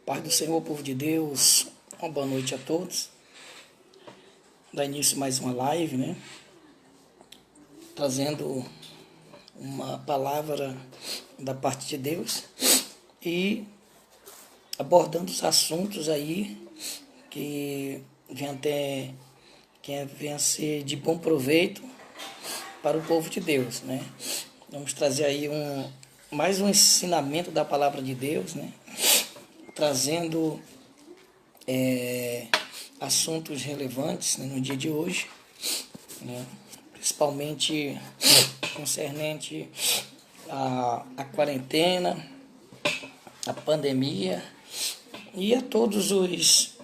Paz do Senhor, povo de Deus, uma boa noite a todos. Dá início mais uma live, né? Trazendo uma palavra da parte de Deus e abordando os assuntos aí que venham a ser de bom proveito para o povo de Deus, né? Vamos trazer aí mais um ensinamento da palavra de Deus, né? Trazendo assuntos relevantes, né, no dia de hoje, né, principalmente concernente à quarentena, à pandemia e a todos os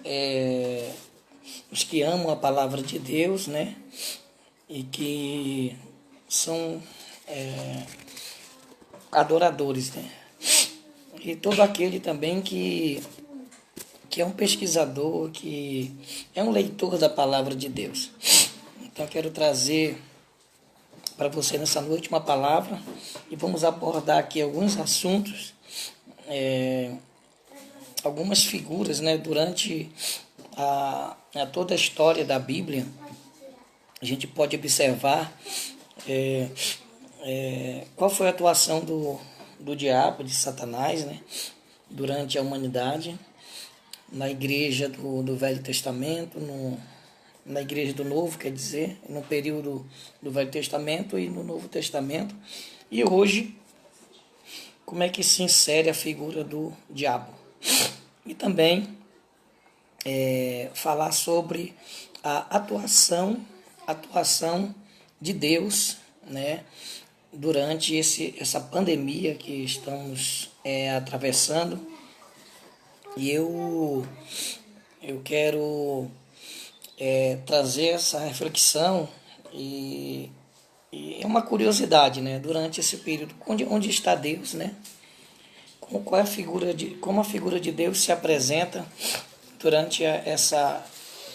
que amam a palavra de Deus, né, e que são adoradores, né, e todo aquele também que é um pesquisador, que é um leitor da palavra de Deus. Então, eu quero trazer para você nessa noite uma palavra e vamos abordar aqui alguns assuntos, algumas figuras, né, durante toda a história da Bíblia. A gente pode observar qual foi a atuação do diabo, de Satanás, né, durante a humanidade, na igreja do Velho Testamento, na igreja do Novo, quer dizer, no período do Velho Testamento e no Novo Testamento. E hoje, como é que se insere a figura do diabo. E também falar sobre a atuação de Deus, né, durante essa pandemia que estamos atravessando. E eu quero trazer essa reflexão e é uma curiosidade, né? Durante esse período, onde está Deus, né? Como a figura de Deus se apresenta durante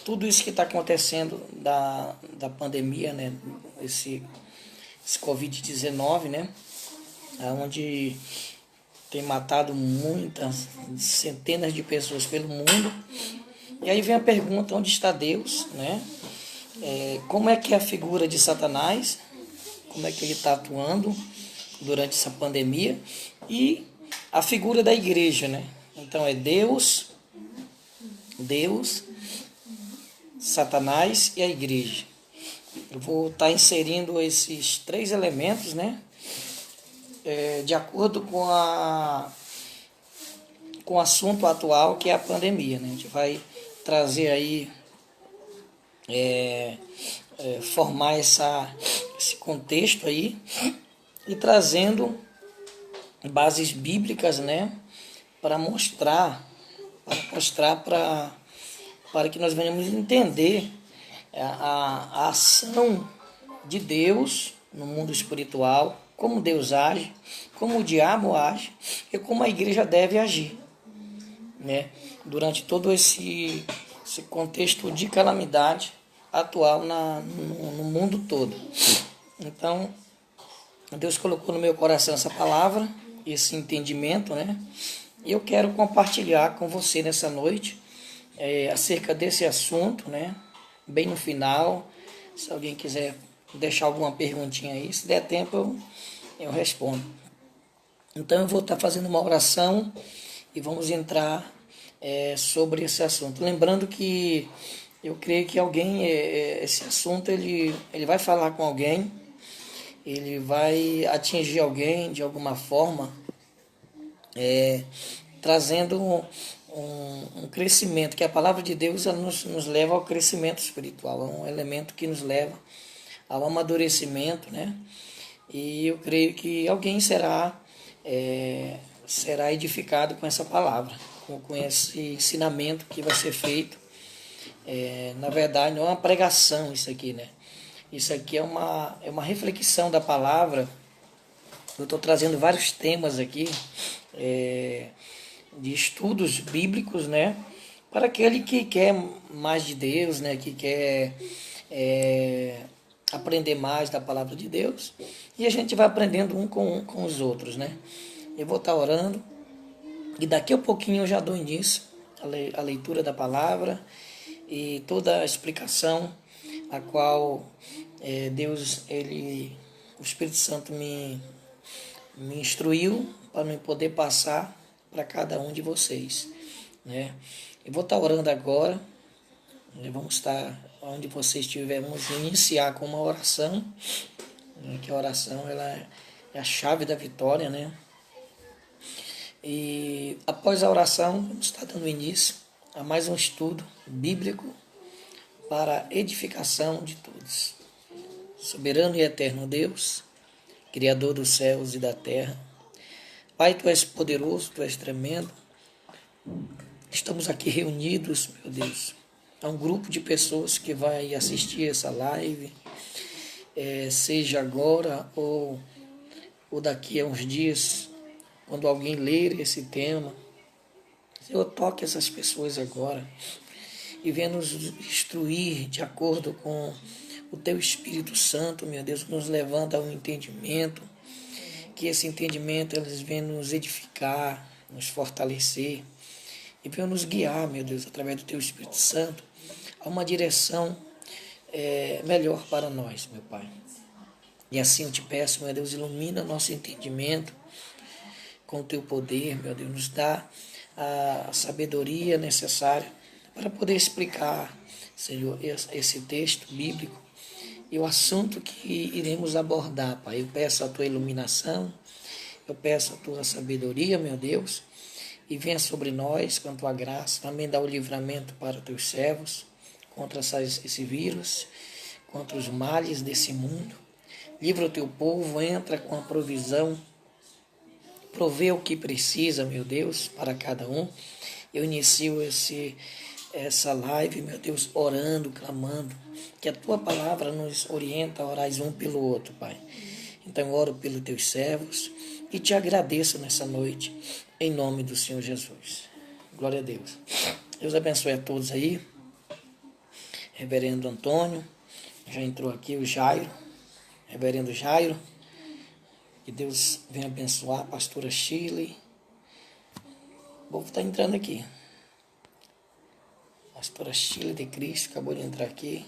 tudo isso que está acontecendo da pandemia, né? Esse Covid-19, né? Onde tem matado muitas, centenas de pessoas pelo mundo. E aí vem a pergunta, onde está Deus, né? Como é que é a figura de Satanás, como é que ele está atuando durante essa pandemia, e a figura da igreja, né? Então é Deus, Satanás e a igreja. Eu vou estar inserindo esses três elementos, né? De acordo com o assunto atual, que é a pandemia, né? A gente vai trazer aí, formar esse contexto aí e trazendo bases bíblicas, né? Para que nós venhamos entender a ação de Deus no mundo espiritual, como Deus age, como o diabo age e como a igreja deve agir, né? Durante todo esse contexto de calamidade atual no mundo todo. Então, Deus colocou no meu coração essa palavra, esse entendimento, né? E eu quero compartilhar com você nessa noite acerca desse assunto, né? Bem no final, se alguém quiser deixar alguma perguntinha aí, se der tempo eu respondo. Então eu vou estar fazendo uma oração e vamos entrar sobre esse assunto. Lembrando que eu creio que esse assunto ele vai falar com alguém, ele vai atingir alguém de alguma forma, trazendo um crescimento, que a palavra de Deus ela nos leva ao crescimento espiritual, é um elemento que nos leva ao amadurecimento, né? E eu creio que alguém será edificado com essa palavra, com esse ensinamento que vai ser feito. Na verdade, não é uma pregação isso aqui, né? Isso aqui é uma reflexão da palavra. Eu estou trazendo vários temas aqui, de estudos bíblicos, né? Para aquele que quer mais de Deus, né? Que quer aprender mais da palavra de Deus, e a gente vai aprendendo um com os outros, né? Eu vou estar orando E daqui a pouquinho eu já dou início à leitura da palavra e toda a explicação a qual Deus, o Espírito Santo me instruiu para me poder passar para cada um de vocês, né? Eu vou estar orando agora, né? Vamos estar onde você estiver, vamos iniciar com uma oração, né? Que a oração ela é a chave da vitória, né? E após a oração, vamos estar dando início a mais um estudo bíblico para a edificação de todos. Soberano e eterno Deus, Criador dos céus e da terra, Pai, Tu és poderoso, Tu és tremendo. Estamos aqui reunidos, meu Deus. Há um grupo de pessoas que vai assistir essa live, seja agora ou daqui a uns dias, quando alguém ler esse tema. Senhor, toque essas pessoas agora e venha nos instruir de acordo com o Teu Espírito Santo, meu Deus, nos levanta ao entendimento, que esse entendimento eles venham nos edificar, nos fortalecer e venham nos guiar, meu Deus, através do Teu Espírito Santo, a uma direção melhor para nós, meu Pai. E assim eu te peço, meu Deus, ilumina nosso entendimento com o Teu poder, meu Deus, nos dá a sabedoria necessária para poder explicar, Senhor, esse texto bíblico e o assunto que iremos abordar, Pai. Eu peço a Tua iluminação, eu peço a Tua sabedoria, meu Deus, e venha sobre nós com a Tua graça, também dá o livramento para os Teus servos, contra esse vírus, contra os males desse mundo. Livra o Teu povo, entra com a provisão, provê o que precisa, meu Deus, para cada um. Eu inicio essa live, meu Deus, orando, clamando, que a Tua palavra nos orienta a orar um pelo outro, Pai. Então eu oro pelos Teus servos e Te agradeço nessa noite, em nome do Senhor Jesus. Glória a Deus. Deus abençoe a todos aí. Reverendo Antônio, já entrou aqui o Jairo, Reverendo Jairo, que Deus venha abençoar a pastora Shirley. O povo está entrando aqui. Pastora Shirley de Cristo acabou de entrar aqui.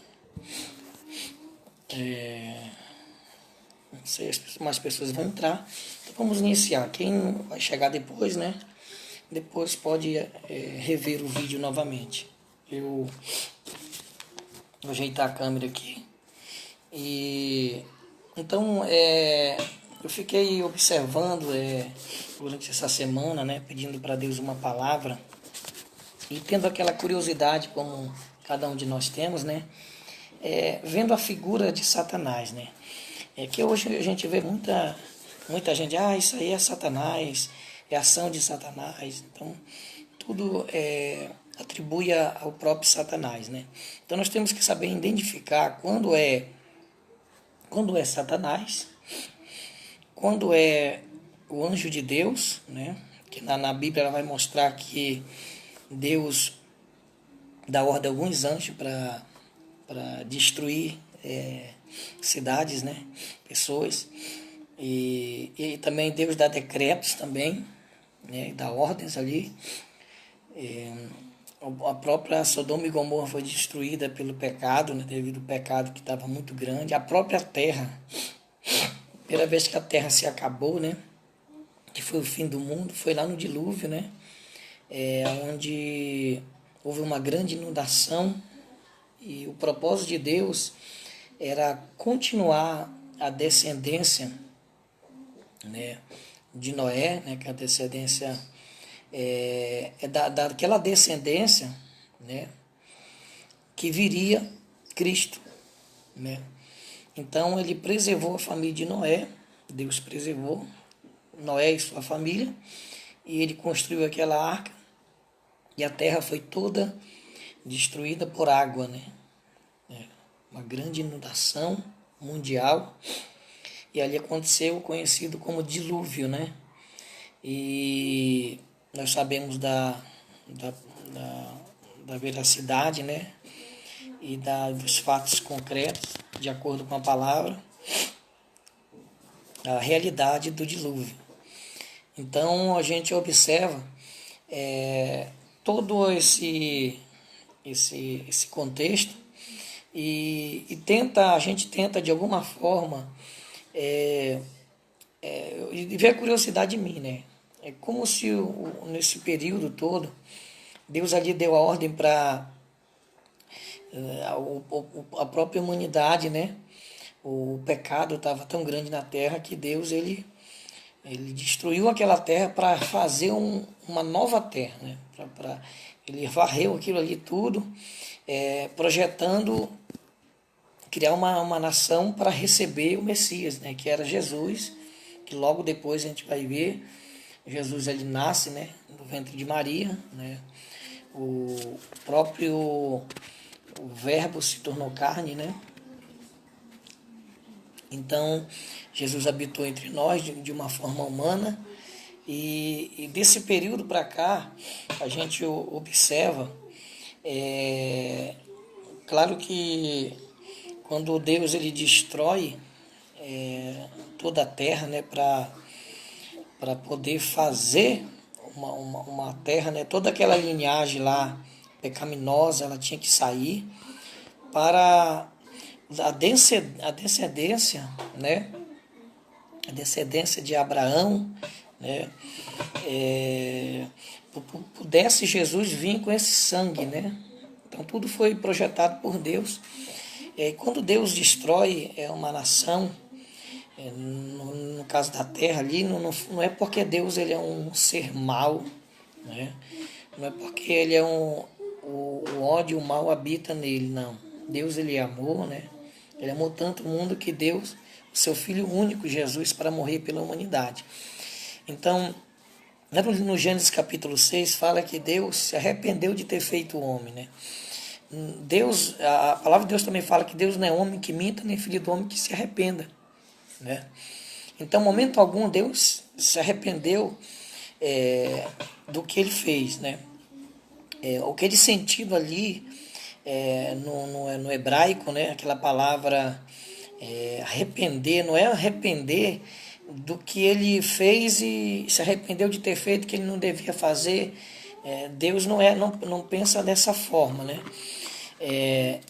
Não sei, mais pessoas vão entrar. Então vamos iniciar. Quem vai chegar depois, né? Depois pode rever o vídeo novamente. Eu vou ajeitar a câmera aqui. E então eu fiquei observando durante essa semana, né? Pedindo para Deus uma palavra. E tendo aquela curiosidade, como cada um de nós temos, né? Vendo a figura de Satanás, né? Que hoje a gente vê muita gente, isso aí é Satanás, é ação de Satanás. Então, tudo atribui ao próprio Satanás, né? Então, nós temos que saber identificar quando é Satanás, quando é o anjo de Deus, né? Que na Bíblia ela vai mostrar que Deus dá ordem a alguns anjos para destruir cidades, né? Pessoas. E também Deus dá decretos também, né? Dá ordens ali. A própria Sodoma e Gomorra foi destruída pelo pecado, né? Devido ao pecado que estava muito grande. A própria terra, a primeira vez que a terra se acabou, né? Que foi o fim do mundo, foi lá no dilúvio, né? Onde houve uma grande inundação e o propósito de Deus era continuar a descendência, né, de Noé, né, que a descendência daquela descendência, né, que viria Cristo, né? Então ele preservou a família de Noé, Deus preservou Noé e sua família, e ele construiu aquela arca, e a terra foi toda destruída por água, né? Uma grande inundação mundial, e ali aconteceu o conhecido como dilúvio, né? E nós sabemos da veracidade, né? E dos fatos concretos, de acordo com a palavra, a realidade do dilúvio. Então a gente observa todo esse contexto a gente tenta de alguma forma e ver a curiosidade em mim, né? É como se nesse período todo Deus ali deu a ordem para a própria humanidade, né? O pecado estava tão grande na terra que Deus ele destruiu aquela terra para fazer uma nova terra, né? Ele varreu aquilo ali tudo, projetando criar uma nação para receber o Messias, né? Que era Jesus, que logo depois a gente vai ver, Jesus ele nasce, né? No ventre de Maria, né? O próprio o Verbo se tornou carne, né? Então, Jesus habitou entre nós de uma forma humana e desse período para cá, a gente observa, claro que quando Deus ele destrói toda a terra, né, para poder fazer uma terra, né, toda aquela linhagem lá pecaminosa, ela tinha que sair para a descendência, né, a descendência de Abraão, né, pudesse Jesus vir com esse sangue, né? Então tudo foi projetado por Deus. Quando Deus destrói uma nação, no caso da terra ali, não é porque Deus ele é um ser mau, né? Não é porque ele é o ódio, o mal habita nele, não. Deus ele é amor, né? Ele amou tanto o mundo que Deus, o seu Filho único, Jesus, para morrer pela humanidade. Então, no Gênesis capítulo 6, fala que Deus se arrependeu de ter feito o homem, né? A palavra de Deus também fala que Deus não é homem que minta, nem filho do homem que se arrependa, né? Então, em momento algum, Deus se arrependeu do que ele fez, né? Aquele sentido ali, no hebraico, né? Aquela palavra arrepender, não é arrepender do que ele fez e se arrependeu de ter feito que ele não devia fazer. Deus não pensa dessa forma, né?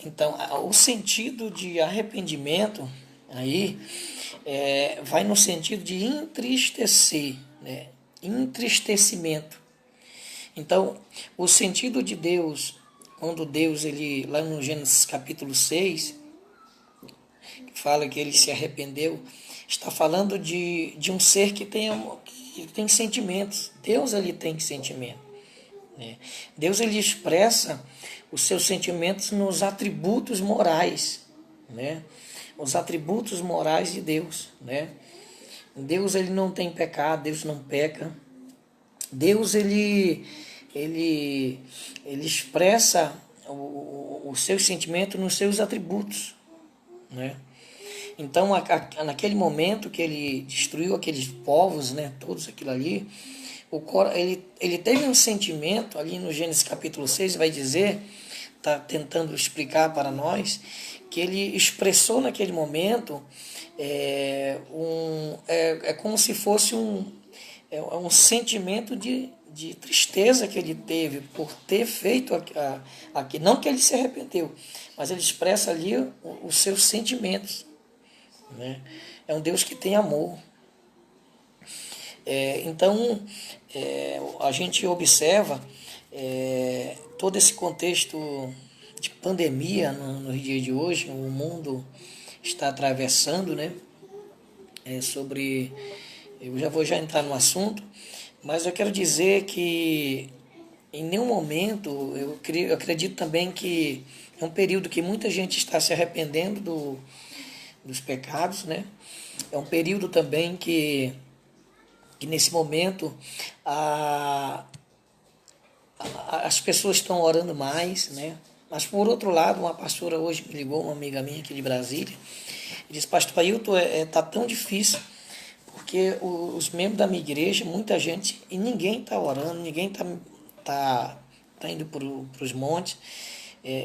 Então, o sentido de arrependimento aí vai no sentido de entristecer, né? Entristecimento. Então, o sentido de Deus, quando Deus, ele, lá no Gênesis capítulo 6, que fala que ele se arrependeu, está falando de um ser que tem sentimentos. Deus, ele tem sentimento, né? Deus, ele expressa os seus sentimentos nos atributos morais, né? Os atributos morais de Deus, né? Deus, ele não tem pecado, Deus não peca. Deus, ele expressa os seus sentimentos nos seus atributos, né? Então, naquele momento que ele destruiu aqueles povos, né, todos aquilo ali, ele teve um sentimento, ali no Gênesis capítulo 6, vai dizer, está tentando explicar para nós, que ele expressou naquele momento, como se fosse um sentimento de tristeza que ele teve por ter feito aqui. Não que ele se arrependeu, mas ele expressa ali os seus sentimentos, né? É um Deus que tem amor. Então, a gente observa todo esse contexto de pandemia no dia de hoje, o mundo está atravessando, né? Eu já entrar no assunto, mas eu quero dizer que em nenhum momento, eu acredito também que é um período que muita gente está se arrependendo dos pecados, né? É um período também que nesse momento as pessoas estão orando mais, né? Mas por outro lado, uma pastora hoje me ligou, uma amiga minha aqui de Brasília, e disse: Pastor Ailton, tá tão difícil, porque os membros da minha igreja, muita gente, e ninguém está orando, ninguém tá indo para os montes,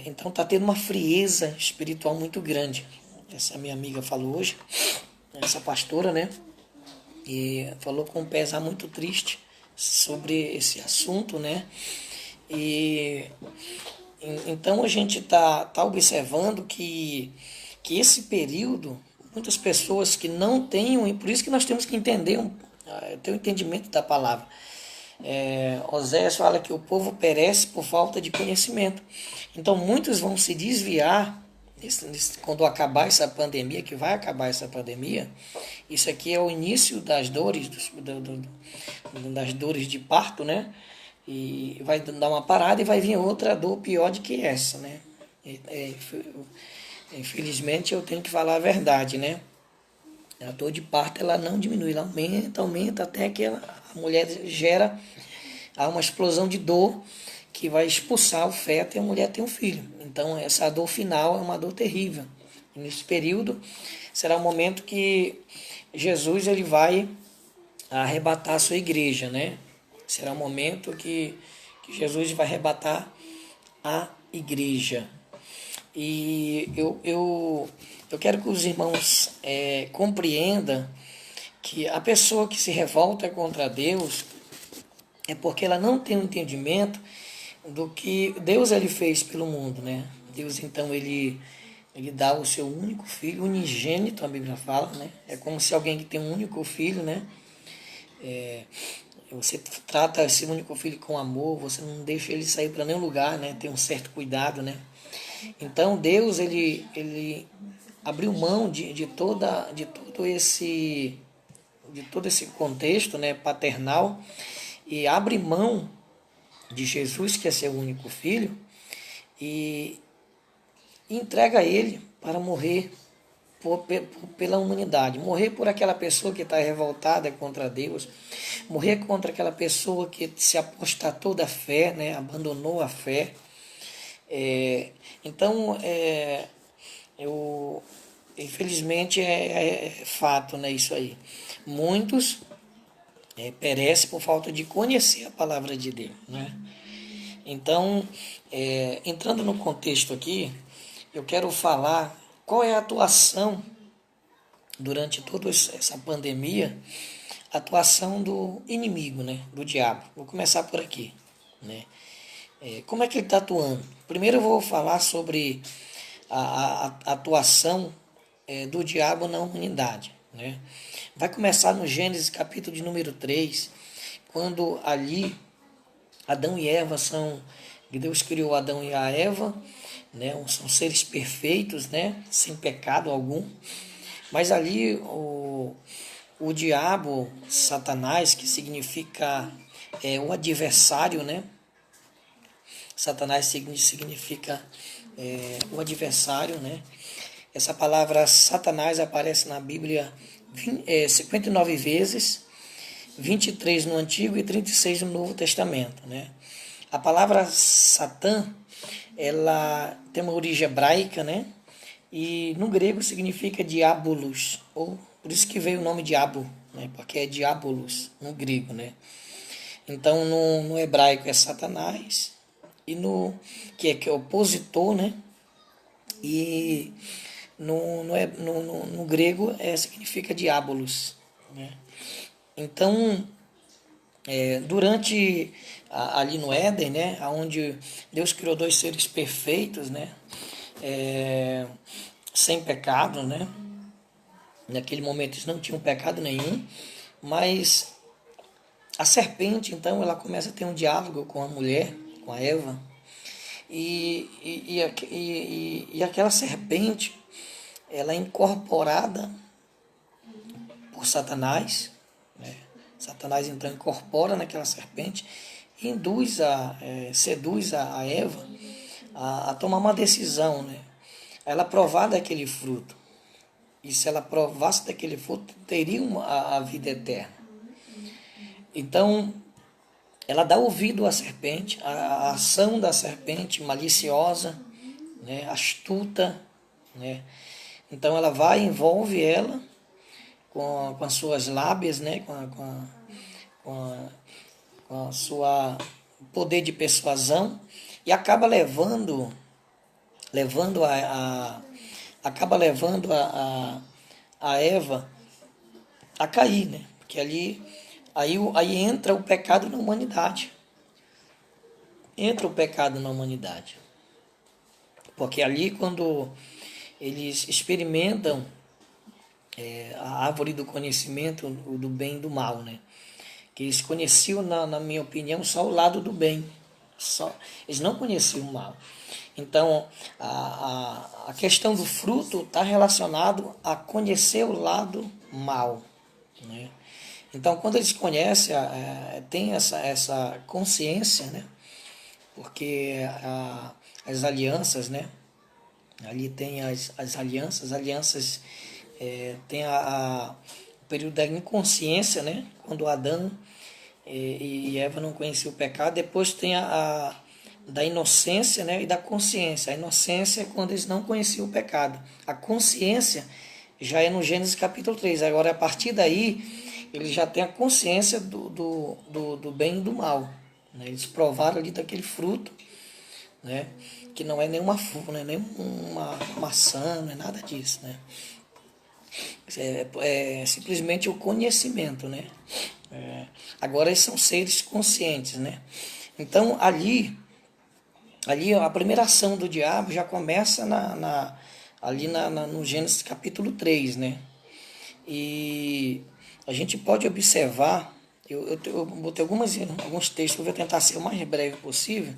então está tendo uma frieza espiritual muito grande. Essa minha amiga falou hoje, essa pastora, né? E falou com um pesar muito triste, sobre esse assunto, né? E então a gente tá observando que esse período, muitas pessoas que não têm, e por isso que nós temos que entender, ter um entendimento da palavra. Oséias fala que o povo perece por falta de conhecimento. Então muitos vão se desviar quando acabar essa pandemia, que vai acabar essa pandemia. Isso aqui é o início das dores, das dores de parto, né? E vai dar uma parada e vai vir outra dor pior do que essa, né? Infelizmente eu tenho que falar a verdade, né? A dor de parto ela não diminui, ela aumenta até que a mulher gera uma explosão de dor que vai expulsar o feto e a mulher tem um filho. Então essa dor final é uma dor terrível. E nesse período será o momento que Jesus ele vai arrebatar a sua igreja, né? Será o momento que Jesus vai arrebatar a igreja. E eu quero que os irmãos compreendam que a pessoa que se revolta contra Deus é porque ela não tem um entendimento do que Deus ele fez pelo mundo, né? Deus então ele dá o seu único filho, unigênito, a Bíblia fala, né? É como se alguém que tem um único filho, né? Você trata esse único filho com amor, você não deixa ele sair para nenhum lugar, né? Tem um certo cuidado, né? Então Deus ele abriu mão de todo esse contexto, né, paternal, e abre mão de Jesus, que é seu único filho, e entrega ele para morrer pela humanidade, morrer por aquela pessoa que está revoltada contra Deus, morrer contra aquela pessoa que se apostatou da fé, né, abandonou a fé. Então, infelizmente é fato, né, isso aí. Muitos perecem por falta de conhecer a palavra de Deus, né? Então, entrando no contexto aqui, eu quero falar qual é a atuação durante toda essa pandemia, a atuação do inimigo, né, do diabo. Vou começar por aqui, né? Como é que ele está atuando? Primeiro eu vou falar sobre a atuação do diabo na humanidade, né? Vai começar no Gênesis capítulo de número 3, quando ali Adão e Eva Deus criou Adão e a Eva, né? São seres perfeitos, né? Sem pecado algum. Mas ali o diabo, Satanás, que significa o adversário, né? Satanás significa o adversário, né? Essa palavra Satanás aparece na Bíblia 59 vezes, 23 no Antigo e 36 no Novo Testamento, né? A palavra Satã, ela tem uma origem hebraica, né? E no grego significa diabolos, ou por isso que veio o nome diabo, né? Porque é diabolos no grego, né? Então no hebraico é Satanás, e que é opositor, né? E no grego significa diabolos, né? Então, durante ali no Éden, né, onde Deus criou dois seres perfeitos, né, sem pecado, né? Naquele momento eles não tinham pecado nenhum, mas a serpente, então, ela começa a ter um diálogo com a mulher, com a Eva, e aquela serpente, ela é incorporada por Satanás, né? Satanás então incorpora naquela serpente e seduz a Eva a tomar uma decisão, né? Ela provar daquele fruto, e se ela provasse daquele fruto, teria a vida eterna. Então, ela dá ouvido à serpente, a ação da serpente maliciosa, né, astuta, né? Então ela vai e envolve ela com as suas lábias, né, com a sua poder de persuasão, e acaba levando a Eva a cair, né? Porque ali Aí entra o pecado na humanidade. Entra o pecado na humanidade. Porque ali, quando eles experimentam a árvore do conhecimento do bem e do mal, né? Que eles conheciam, na minha opinião, só o lado do bem. Eles não conheciam o mal. Então, a questão do fruto está relacionado a conhecer o lado mal, né? Então, quando eles conhecem, tem essa consciência, né? Porque as alianças, né? Ali tem as alianças tem o período da inconsciência, né? Quando Adão e Eva não conheciam o pecado. Depois tem da inocência, né? E da consciência. A inocência é quando eles não conheciam o pecado. A consciência já é no Gênesis capítulo 3. Agora, a partir daí, eles já têm a consciência do bem e do mal, né? Eles provaram ali daquele fruto, né? Que não é nenhuma não é nem uma maçã, não é nada disso, né? É simplesmente o conhecimento, né? Agora eles são seres conscientes, né? Então ali a primeira ação do diabo já começa ali no Gênesis capítulo 3, né? E a gente pode observar, eu botei alguns textos, eu vou tentar ser o mais breve possível,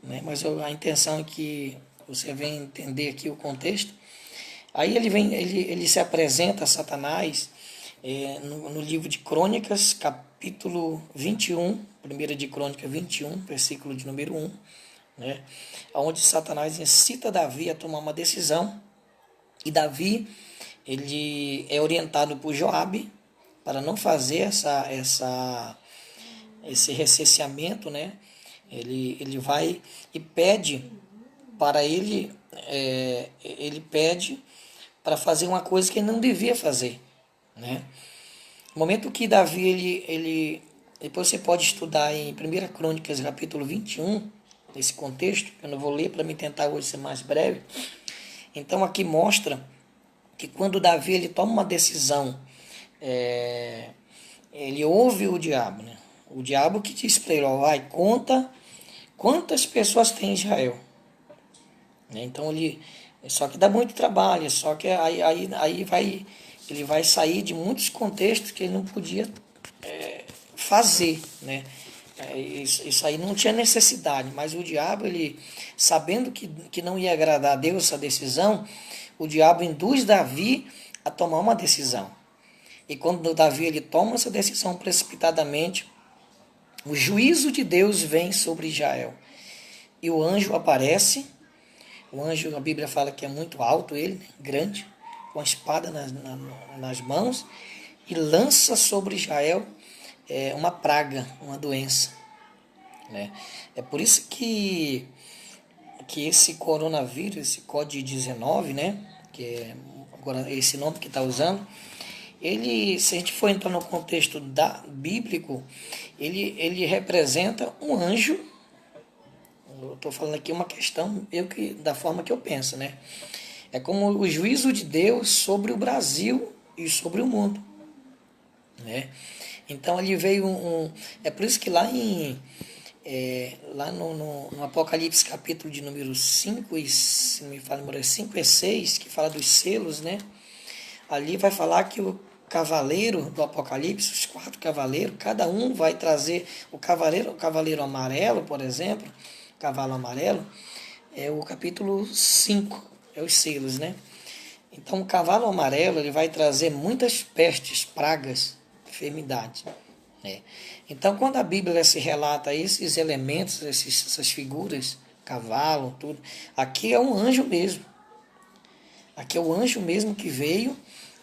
né? Mas a intenção é que você venha entender aqui o contexto. Aí ele se apresenta a Satanás no livro de Crônicas, capítulo 21, 1 de Crônicas 21, versículo de número 1, né? Onde Satanás incita Davi a tomar uma decisão, e Davi ele é orientado por Joabe para não fazer esse recenseamento, né? Ele vai e pede para ele pede para fazer uma coisa que ele não devia fazer, né? No momento que Davi, depois você pode estudar em 1 Crônicas, capítulo 21, nesse contexto, eu não vou ler para me tentar hoje ser mais breve. Então aqui mostra que quando Davi ele toma uma decisão, ele ouve o diabo, né? O diabo que diz para ele, ó, vai, conta quantas pessoas tem em Israel. Então só que dá muito trabalho, só que ele vai sair de muitos contextos que ele não podia fazer, né? Isso aí não tinha necessidade, mas o diabo, ele sabendo que não ia agradar a Deus essa decisão, o diabo induz Davi a tomar uma decisão. E quando Davi ele toma essa decisão precipitadamente, o juízo de Deus vem sobre Israel. E o anjo aparece. O anjo, a Bíblia fala que é muito alto ele, né? Grande, com a espada nas mãos, e lança sobre Israel uma praga, uma doença, né? É por isso que esse coronavírus, esse Covid-19, né? Que é agora esse nome que está usando, se a gente for entrar no contexto bíblico, ele representa um anjo. Eu estou falando aqui uma questão da forma que eu penso, né? É como o juízo de Deus sobre o Brasil e sobre o mundo, né? Então ali veio é por isso que lá no Apocalipse capítulo de número 5 se não me fala, número 5 e 6, que fala dos selos, né? Ali vai falar que o cavaleiro do Apocalipse, os 4 cavaleiros, cada um vai trazer o cavaleiro amarelo, por exemplo, cavalo amarelo, é o capítulo 5, é os selos, né? Então, o cavalo amarelo ele vai trazer muitas pestes, pragas, enfermidades, né? Então, quando a Bíblia se relata esses elementos, essas figuras, cavalo, tudo, aqui é um anjo mesmo. Aqui é o anjo mesmo que veio,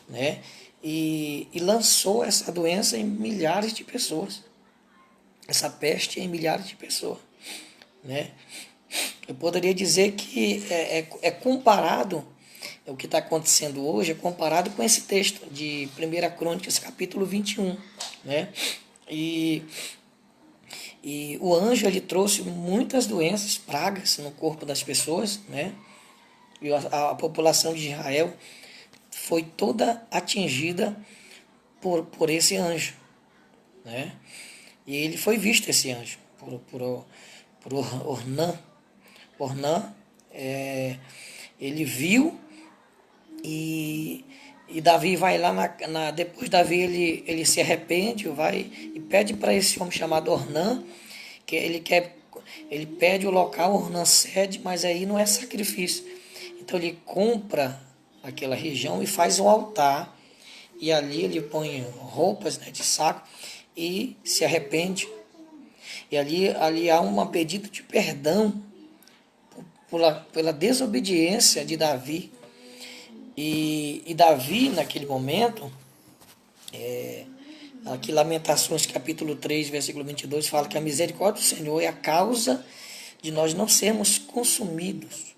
né? E lançou essa doença em milhares de pessoas. Essa peste em milhares de pessoas, né? Eu poderia dizer que é comparado, o que está acontecendo hoje, é comparado com esse texto de 1 Crônicas, capítulo 21, né? E o anjo, ele trouxe muitas doenças, pragas no corpo das pessoas, né? E a população de Israel foi toda atingida por esse anjo, né? E ele foi visto, esse anjo, por Ornã. Ornã, ele viu, e Davi vai lá, depois Davi ele se arrepende, vai e pede para esse homem chamado Ornã, que ele pede o local, Ornã cede, mas aí não é sacrifício. Então ele compra aquela região e faz um altar, e ali ele põe roupas, né, de saco, e se arrepende. E ali há um pedido de perdão pela desobediência de Davi. E Davi, naquele momento, aqui Lamentações capítulo 3, versículo 22, fala que a misericórdia do Senhor é a causa de nós não sermos consumidos.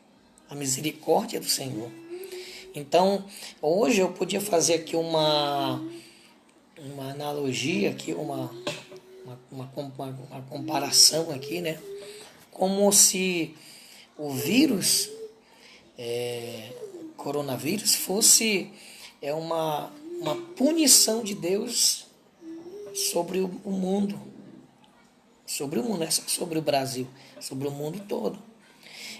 A misericórdia do Senhor. Então, hoje eu podia fazer aqui uma analogia, aqui, uma comparação aqui, né? Como se o vírus, coronavírus, fosse uma punição de Deus sobre o mundo. Sobre o mundo, não é só sobre o Brasil, sobre o mundo todo.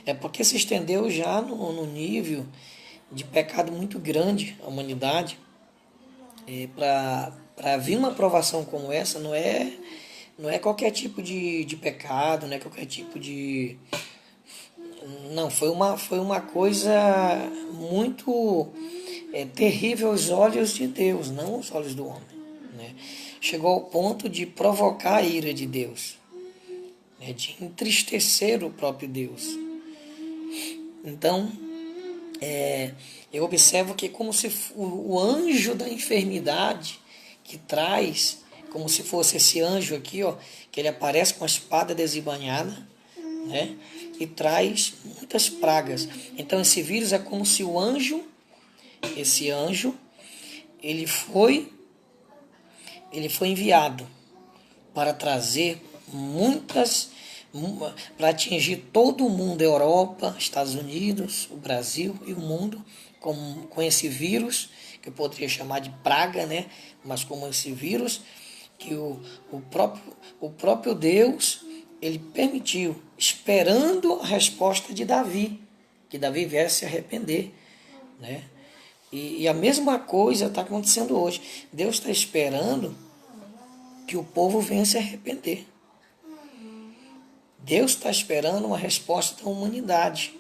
É porque se estendeu já no nível de pecado muito grande a humanidade. Para vir uma provação como essa, não é qualquer tipo de pecado, não é qualquer tipo de... Não, foi uma coisa muito terrível aos olhos de Deus, não aos olhos do homem, né? Chegou ao ponto de provocar a ira de Deus, né? De entristecer o próprio Deus. Então, eu observo que como se o anjo da enfermidade que traz, como se fosse esse anjo aqui, ó, que ele aparece com a espada desembainhada, né? E traz muitas pragas. Então esse vírus é como se esse anjo, ele foi enviado para trazer para atingir todo o mundo, a Europa, Estados Unidos, o Brasil e o mundo, com esse vírus, que eu poderia chamar de praga, né? Mas como esse vírus, que o próprio Deus, ele permitiu, esperando a resposta de Davi, que Davi viesse se arrepender, né? E a mesma coisa está acontecendo hoje. Deus está esperando que o povo venha se arrepender. Deus está esperando uma resposta da humanidade,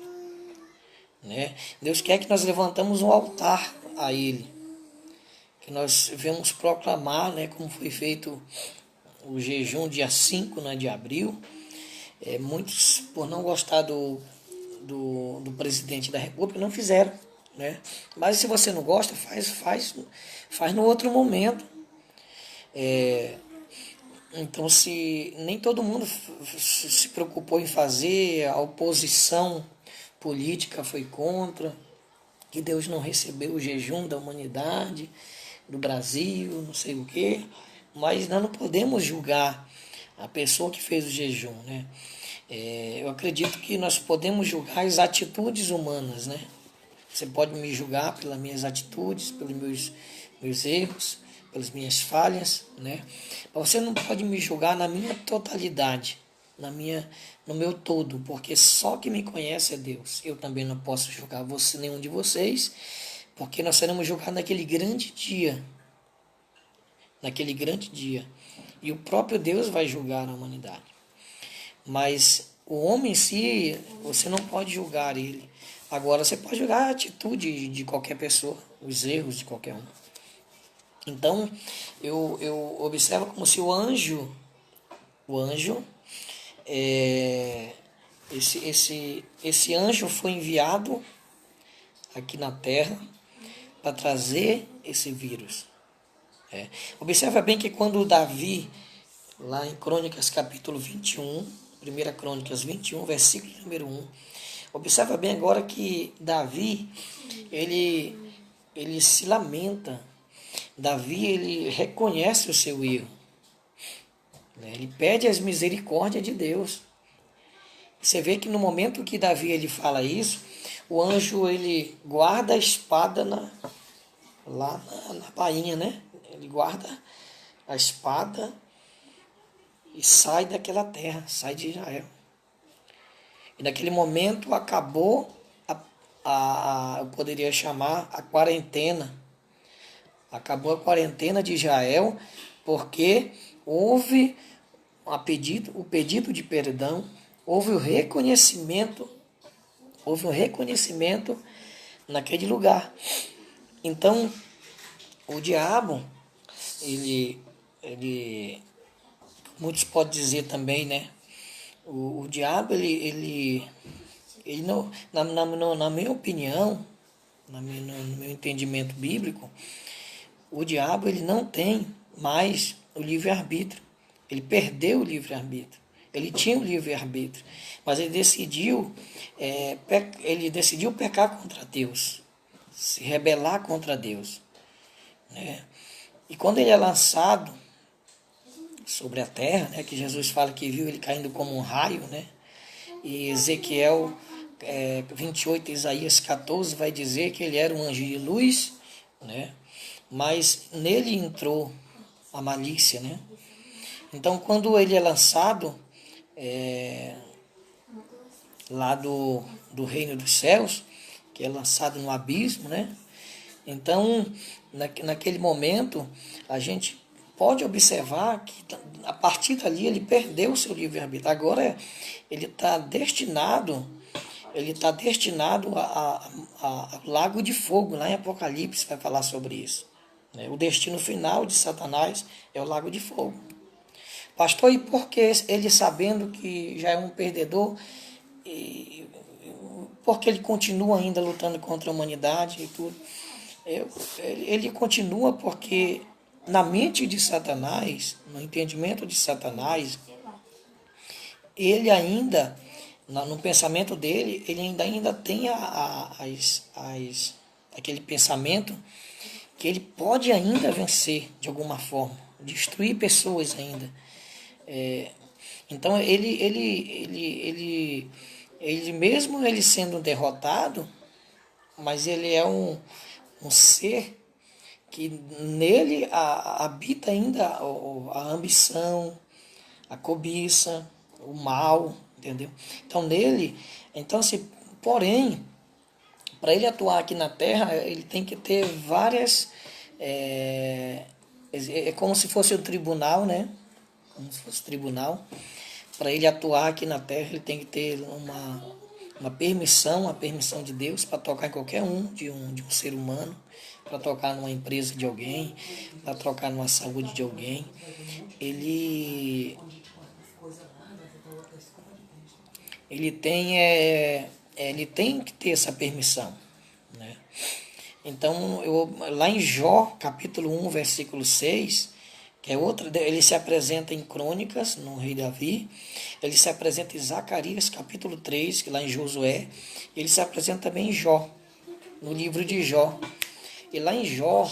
né? Deus quer que nós levantamos um altar a Ele, que nós venhamos proclamar, né, como foi feito o jejum dia 5, né, de abril. Muitos, por não gostar do presidente da República, não fizeram, né? Mas se você não gosta, faz no outro momento. Então, se nem todo mundo se preocupou em fazer, a oposição política foi contra, que Deus não recebeu o jejum da humanidade, do Brasil, não sei o quê, mas nós não podemos julgar a pessoa que fez o jejum, né? Eu acredito que nós podemos julgar as atitudes humanas, né? Você pode me julgar pelas minhas atitudes, pelos meus erros, pelas minhas falhas, né? Mas você não pode me julgar na minha totalidade, no meu todo, porque só quem me conhece é Deus. Eu também não posso julgar nenhum de vocês, porque nós seremos julgados naquele grande dia. Naquele grande dia. E o próprio Deus vai julgar a humanidade. Mas o homem em si, você não pode julgar ele. Agora, você pode julgar a atitude de qualquer pessoa, os erros de qualquer um. Então, eu observo como se o anjo, esse anjo foi enviado aqui na Terra para trazer esse vírus. Observa bem que quando Davi, lá em Crônicas capítulo 21, 1 Crônicas 21, versículo número 1, observa bem agora que Davi, ele se lamenta. Davi, ele reconhece o seu erro, né? Ele pede as misericórdias de Deus. Você vê que no momento que Davi ele fala isso, o anjo ele guarda a espada lá na bainha, né? Ele guarda a espada e sai daquela terra, sai de Israel. E naquele momento acabou eu poderia chamar a quarentena. Acabou a quarentena de Israel, porque houve o pedido de perdão, houve o reconhecimento naquele lugar. Então, o diabo, ele muitos podem dizer também, né? O diabo, ele não, na minha opinião, no meu entendimento bíblico, o diabo ele não tem mais o livre-arbítrio. Ele perdeu o livre-arbítrio. Ele tinha o livre-arbítrio, mas ele decidiu pecar contra Deus, se rebelar contra Deus, né? E quando ele é lançado sobre a terra, né, que Jesus fala que viu ele caindo como um raio, né? E Ezequiel 28, Isaías 14 vai dizer que ele era um anjo de luz, né? Mas nele entrou a malícia, né? Então, quando ele é lançado lá do reino dos céus, que é lançado no abismo, né? Então, naquele momento, a gente pode observar que a partir dali ele perdeu o seu livre-arbítrio. Agora ele está destinado ao lago de fogo. Lá em Apocalipse vai falar sobre isso, né? O destino final de Satanás é o lago de fogo. Pastor, e por que ele, sabendo que já é um perdedor, porque ele continua ainda lutando contra a humanidade e tudo? Ele continua porque na mente de Satanás, no entendimento de Satanás, ele ainda, no pensamento dele, ele ainda tem aquele pensamento que ele pode ainda vencer de alguma forma, destruir pessoas ainda. Então ele mesmo ele sendo derrotado, mas ele é um ser que nele habita ainda a ambição, a cobiça, o mal, entendeu? Então assim, porém, para ele atuar aqui na Terra, ele tem que ter várias, é como se fosse o tribunal, né? Como se fosse tribunal. Para ele atuar aqui na Terra, ele tem que ter uma permissão, a permissão de Deus para tocar em qualquer de um ser humano, para tocar numa empresa de alguém, para tocar numa saúde de alguém. Ele tem que ter essa permissão, né? Então, lá em Jó, capítulo 1, versículo 6, que é outra, ele se apresenta em Crônicas, no rei Davi, ele se apresenta em Zacarias, capítulo 3, que lá em Josué, ele se apresenta também em Jó, no livro de Jó. E lá em Jó,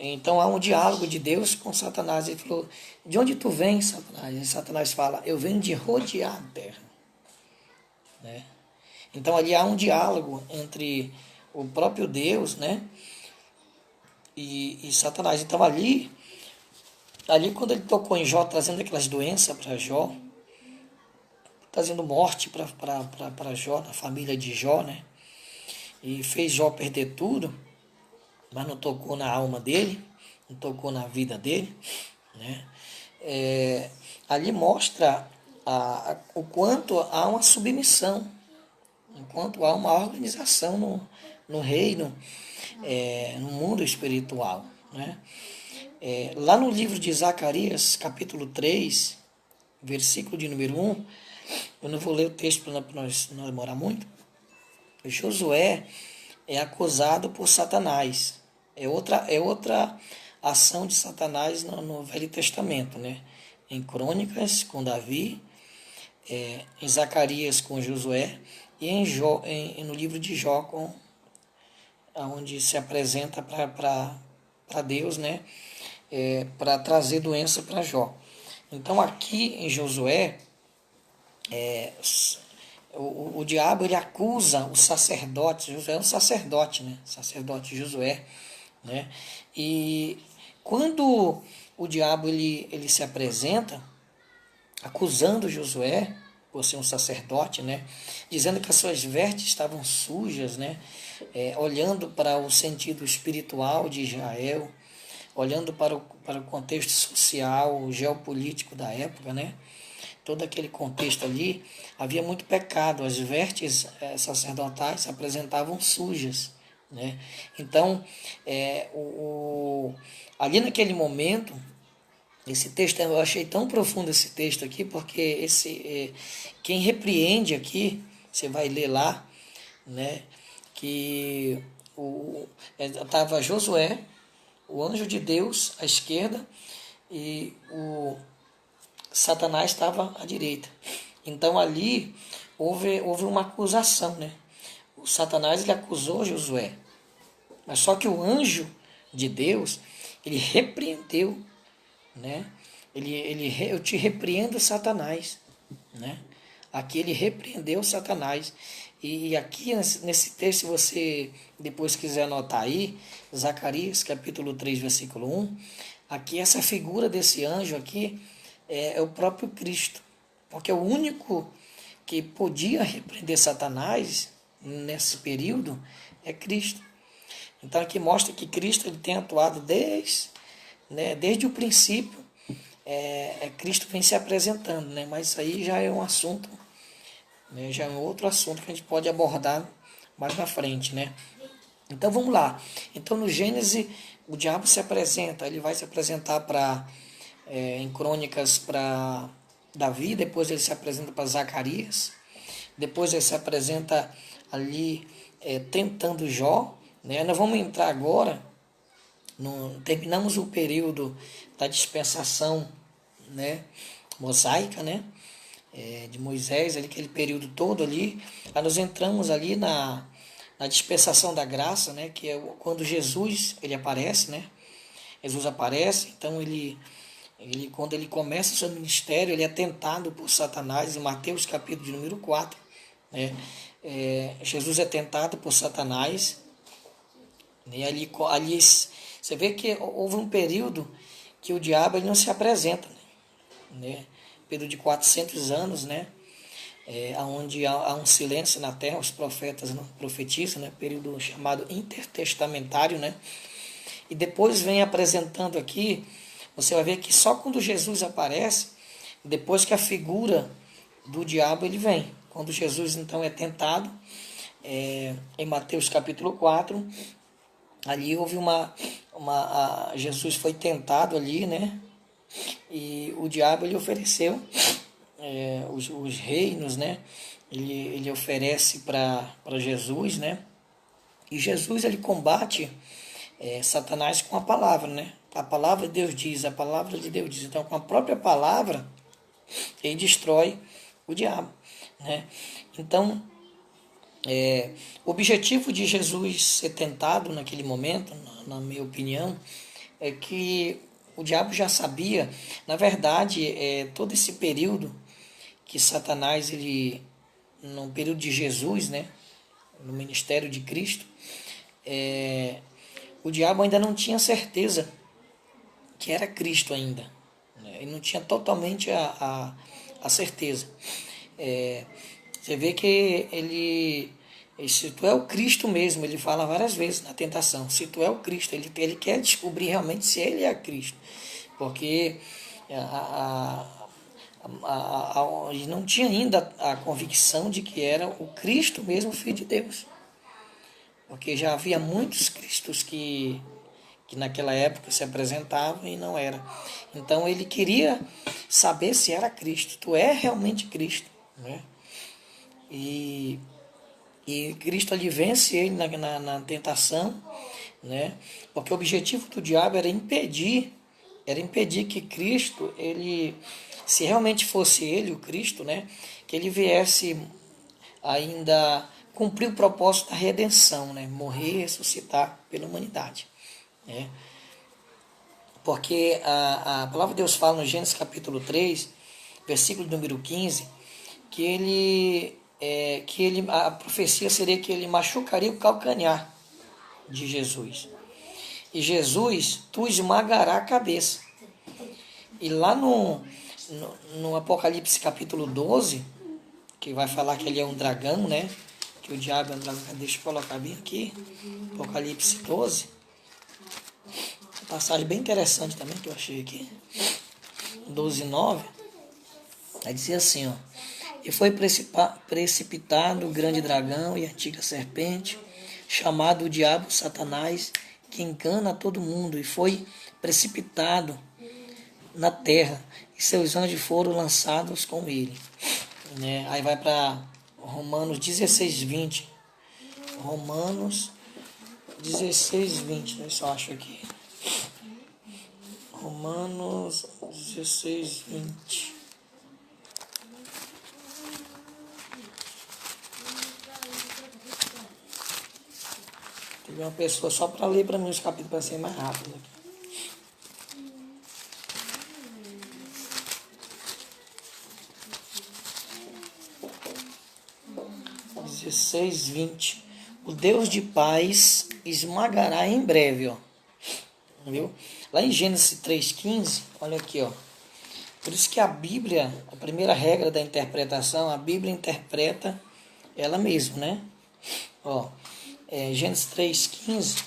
então há um diálogo de Deus com Satanás. Ele falou, de onde tu vens, Satanás? E Satanás fala, eu venho de rodear a terra, né? Então ali há um diálogo entre o próprio Deus, né, e Satanás. Então ali quando ele tocou em Jó, trazendo aquelas doenças para Jó, trazendo morte para Jó, na família de Jó, né, e fez Jó perder tudo, mas não tocou na alma dele, não tocou na vida dele, né? Ali mostra o quanto há uma submissão, enquanto há uma organização no reino, no mundo espiritual, né? Lá no livro de Zacarias, capítulo 3, versículo de número 1, eu não vou ler o texto para nós não demorar muito. Josué é acusado por Satanás. É outra ação de Satanás no Velho Testamento, né? Em Crônicas com Davi, em Zacarias com Josué e no livro de Jó, onde se apresenta para Deus, né? Para trazer doença para Jó. Então aqui em Josué, o diabo ele acusa o sacerdote. Josué é um sacerdote, né? Sacerdote Josué, né? E Quando o diabo ele se apresenta acusando Josué por ser um sacerdote, né, dizendo que as suas vestes estavam sujas, né, olhando para o sentido espiritual de Israel, olhando para o contexto social, geopolítico da época, né, todo aquele contexto ali, havia muito pecado, as vestes sacerdotais se apresentavam sujas, né? Então, ali naquele momento, esse texto, eu achei tão profundo esse texto aqui, porque quem repreende aqui, você vai ler lá, né, que estava Josué, o anjo de Deus à esquerda, e o Satanás estava à direita. Então ali houve uma acusação, né? O Satanás ele acusou Josué, mas só que o anjo de Deus ele repreendeu, né? Eu te repreendo, Satanás, né? Aqui ele repreendeu Satanás. E aqui nesse texto, se você depois quiser anotar aí, Zacarias capítulo 3, versículo 1, aqui essa figura desse anjo aqui é o próprio Cristo. Porque o único que podia repreender Satanás nesse período é Cristo. Então aqui mostra que Cristo ele tem atuado desde o princípio. Cristo vem se apresentando, né? Mas isso aí já é um assunto, né? Já é um outro assunto que a gente pode abordar mais na frente, né? Então vamos lá. Então no Gênesis o diabo se apresenta, ele vai se apresentar em Crônicas para Davi, depois ele se apresenta para Zacarias, depois ele se apresenta ali tentando Jó, né? Nós vamos entrar agora, terminamos o período da dispensação, né, mosaica, né, de Moisés, ali, aquele período todo ali. Aí nós entramos ali na dispensação da graça, né, que é quando Jesus ele aparece, né? Jesus aparece, então quando ele começa o seu ministério, ele é tentado por Satanás, em Mateus capítulo de número 4, né? Jesus é tentado por Satanás, e ali você vê que houve um período que o diabo ele não se apresenta, né? Período de 400 anos, né? Onde há um silêncio na terra, os profetas não profetizam, né? Período chamado intertestamentário, né? E depois vem apresentando aqui, você vai ver que só quando Jesus aparece, depois que a figura do diabo ele vem. Quando Jesus então é tentado, em Mateus capítulo 4, ali houve Jesus foi tentado ali, né? E o diabo ele ofereceu os reinos, né? Ele oferece para Jesus, né? E Jesus ele combate Satanás com a palavra, né? A palavra de Deus diz, a palavra de Deus diz. Então, com a própria palavra, ele destrói o diabo, né? Então, o objetivo de Jesus ser tentado naquele momento, na minha opinião, é que o diabo já sabia, na verdade, todo esse período que Satanás, no período de Jesus, né, no ministério de Cristo, o diabo ainda não tinha certeza que era Cristo ainda, né? Ele não tinha totalmente a certeza. Você vê que se tu é o Cristo mesmo, ele fala várias vezes na tentação, se tu é o Cristo, ele quer descobrir realmente se ele é Cristo, porque ele não tinha ainda a convicção de que era o Cristo mesmo, Filho de Deus, porque já havia muitos Cristos que naquela época se apresentavam e não era. Então ele queria saber se era Cristo, tu é realmente Cristo, né? E Cristo ali vence ele na tentação, né? Porque o objetivo do diabo era impedir que Cristo, se realmente fosse ele, o Cristo, né? Que ele viesse ainda cumprir o propósito da redenção, né? Morrer e ressuscitar pela humanidade, né? Porque a palavra de Deus fala no Gênesis capítulo 3, versículo número 15, que a profecia seria que ele machucaria o calcanhar de Jesus. e Jesus, tu esmagará a cabeça. E lá no Apocalipse capítulo 12, que vai falar que ele é um dragão, né? Que o diabo é um dragão. Deixa eu colocar bem aqui. Apocalipse 12. Uma passagem bem interessante também que eu achei aqui. 12:9. Aí dizia assim, ó. E foi precipitado o grande dragão e a antiga serpente, chamado o diabo Satanás, que engana todo mundo, e foi precipitado na terra, e seus anjos foram lançados com ele. Né? Aí vai para Romanos 16:20. Romanos 16:20. Eu só acho aqui. Romanos 16:20. Teve uma pessoa só para ler para mim os capítulos para ser mais rápido aqui. 16:20. O Deus de paz esmagará em breve, ó. Viu? Lá em Gênesis 3:15, olha aqui, ó. Por isso que a Bíblia, a primeira regra da interpretação, a Bíblia interpreta ela mesma, né? Ó, Gênesis 3:15,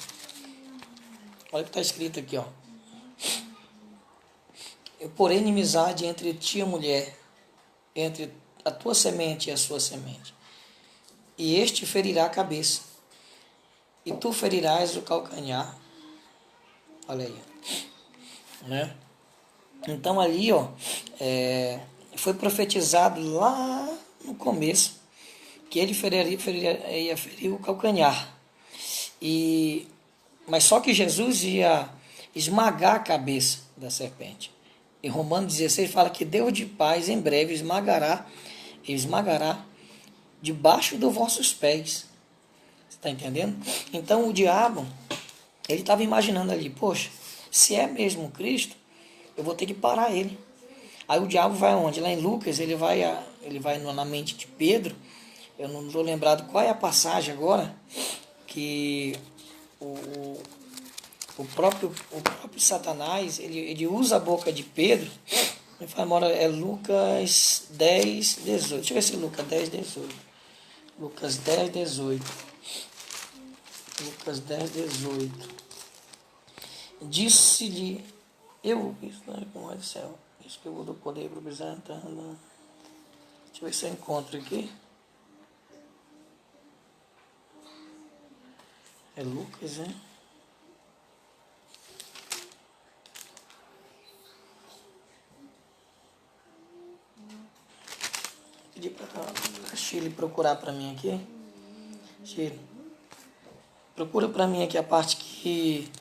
olha o que está escrito aqui, ó. Eu porei inimizade entre ti e a mulher, entre a tua semente e a sua semente, e este ferirá a cabeça, e tu ferirás o calcanhar. Olha aí, né? Então ali, ó, foi profetizado lá no começo que ele ia ferir o calcanhar. Mas só que Jesus ia esmagar a cabeça da serpente. Em Romanos 16 fala que Deus de paz em breve esmagará debaixo dos vossos pés. Você está entendendo? Então o diabo, ele estava imaginando ali, poxa, se é mesmo Cristo, eu vou ter que parar ele. Aí o diabo vai aonde? Lá em Lucas, ele vai na mente de Pedro. Eu não estou lembrado qual é a passagem agora, que o próprio Satanás, ele usa a boca de Pedro. Ele fala, é Lucas 10:18. Deixa eu ver se é Lucas 10:18. Lucas 10:18. Lucas 10:18. Disse-lhe, isso não é como é do céu. Isso que eu vou do poder para apresentar. Deixa eu ver se eu encontro aqui. É Lucas, né? Pedi para a Chile procurar para mim aqui. Chile, procura para mim aqui a parte que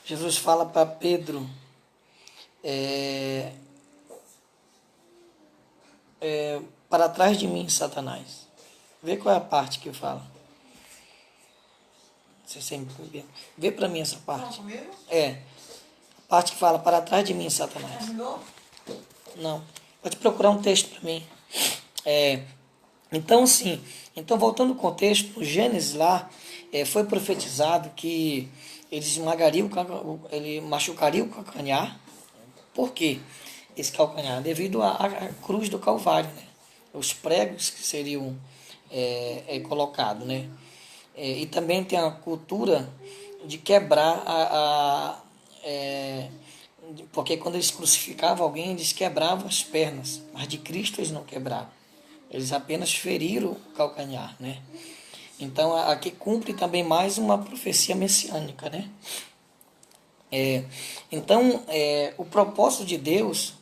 Jesus fala para Pedro. Para trás de mim, Satanás. Vê qual é a parte que fala. Você sempre vê para mim essa parte. A parte que fala para trás de mim, Satanás. Não. Pode procurar um texto para mim. Então, sim. Então, voltando ao contexto, no Gênesis lá, foi profetizado que ele machucaria o calcanhar. Por quê? Esse calcanhar, devido à cruz do Calvário, né? Os pregos que seriam colocados, né? E também tem a cultura de quebrar porque quando eles crucificavam alguém, eles quebravam as pernas, mas de Cristo eles não quebraram. Eles apenas feriram o calcanhar, né? Então aqui cumpre também mais uma profecia messiânica, né? Então o propósito de Deus,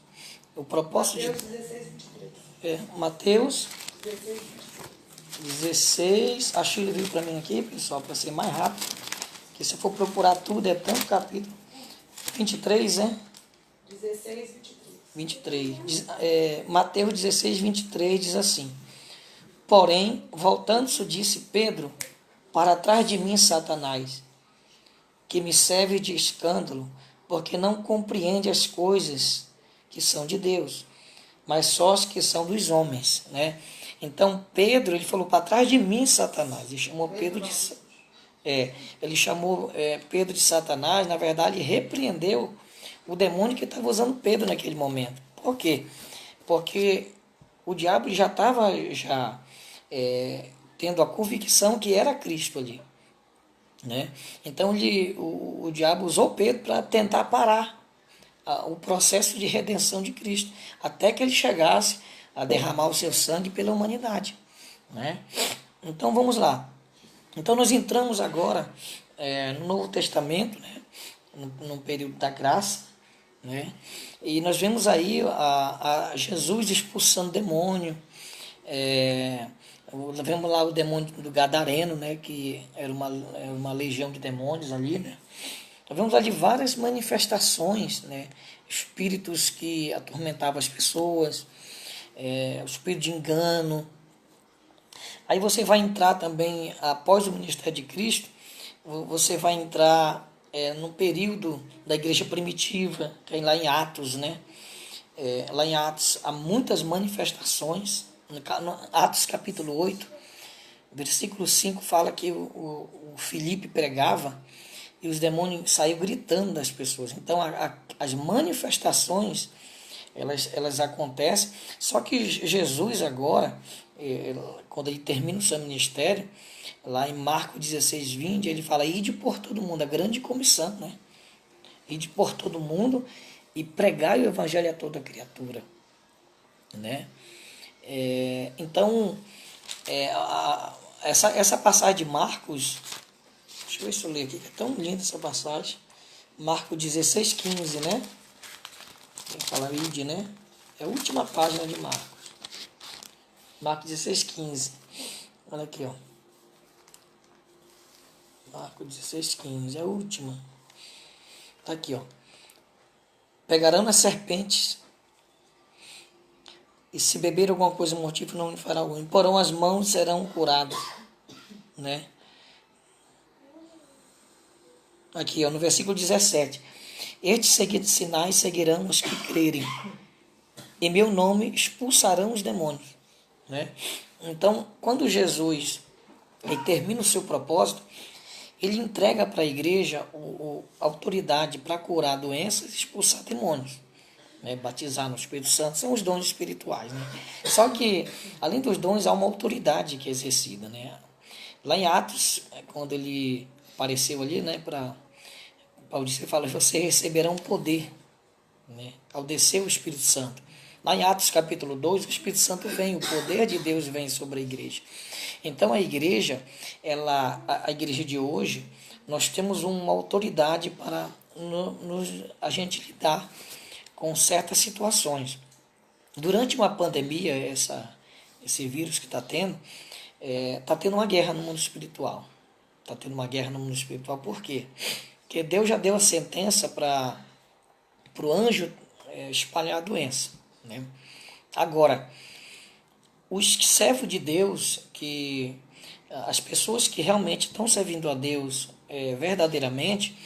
Mateus 16, acho que ele veio para mim aqui, pessoal, para ser mais rápido, que se eu for procurar tudo, é tanto capítulo. 23, 16, 23. Mateus 16, 23 diz assim: porém, voltando-se, disse Pedro, para trás de mim, Satanás, que me serve de escândalo, porque não compreende as coisas que são de Deus, mas só as que são dos homens, né? Então Pedro, ele falou, para trás de mim, Satanás. Ele chamou Pedro de Ele chamou Pedro de Satanás, na verdade repreendeu o demônio que estava usando Pedro naquele momento. Por quê? Porque o diabo já estava tendo a convicção que era Cristo ali, né? Então o diabo usou Pedro para tentar parar o processo de redenção de Cristo, até que ele chegasse a derramar o seu sangue pela humanidade, né? Então vamos lá. Então nós entramos agora no Novo Testamento, né? No período da graça, né? E nós vemos aí a Jesus expulsando demônio. Vemos lá o demônio do Gadareno, né? Que era uma legião de demônios ali, né? Nós vemos ali várias manifestações, né? Espíritos que atormentavam as pessoas, o espírito de engano. Aí você vai entrar também, após o ministério de Cristo, você vai entrar no período da igreja primitiva, que é lá em Atos, né? Lá em Atos há muitas manifestações. No Atos capítulo 8, versículo 5 fala que o Filipe pregava e os demônios saíam gritando das pessoas. Então as manifestações elas acontecem, só que Jesus agora, quando ele termina o seu ministério, lá em Marcos 16, 20, ele fala: ide por todo mundo, a grande comissão, né? Ide por todo mundo e pregai o evangelho a toda criatura, né? Então, essa passagem de Marcos, deixa eu ver se eu leio aqui, que é tão linda essa passagem, Marcos 16, 15, né? Tem que falar ide, né? É a última página de Marcos. Marcos 16, 15. Olha aqui, ó. Marcos 16, 15. É a última. Tá aqui, ó. Pegarão as serpentes e se beber alguma coisa mortífera não lhe fará algum. Porão as mãos, serão curados, né? Aqui, ó, no versículo 17. Estes seguidos sinais seguirão os que crerem. Em meu nome expulsarão os demônios, né? Então, quando Jesus termina o seu propósito, ele entrega para a igreja a autoridade para curar doenças e expulsar demônios, né? Batizar no Espírito Santo, são os dons espirituais, né? Só que, além dos dons, há uma autoridade que é exercida, né? Lá em Atos, quando ele apareceu ali, né, Paulo disse, ele fala: vocês receberão poder, né, ao descer o Espírito Santo. Lá em Atos capítulo 2, o Espírito Santo vem, o poder de Deus vem sobre a igreja. Então a igreja, a igreja de hoje, nós temos uma autoridade para a gente lidar com certas situações. Durante uma pandemia, esse vírus que está tendo uma guerra no mundo espiritual. Está tendo uma guerra no mundo espiritual. Por quê? Porque Deus já deu a sentença para o anjo espalhar a doença, né? Agora, os servos de Deus, as pessoas que realmente estão servindo a Deus verdadeiramente,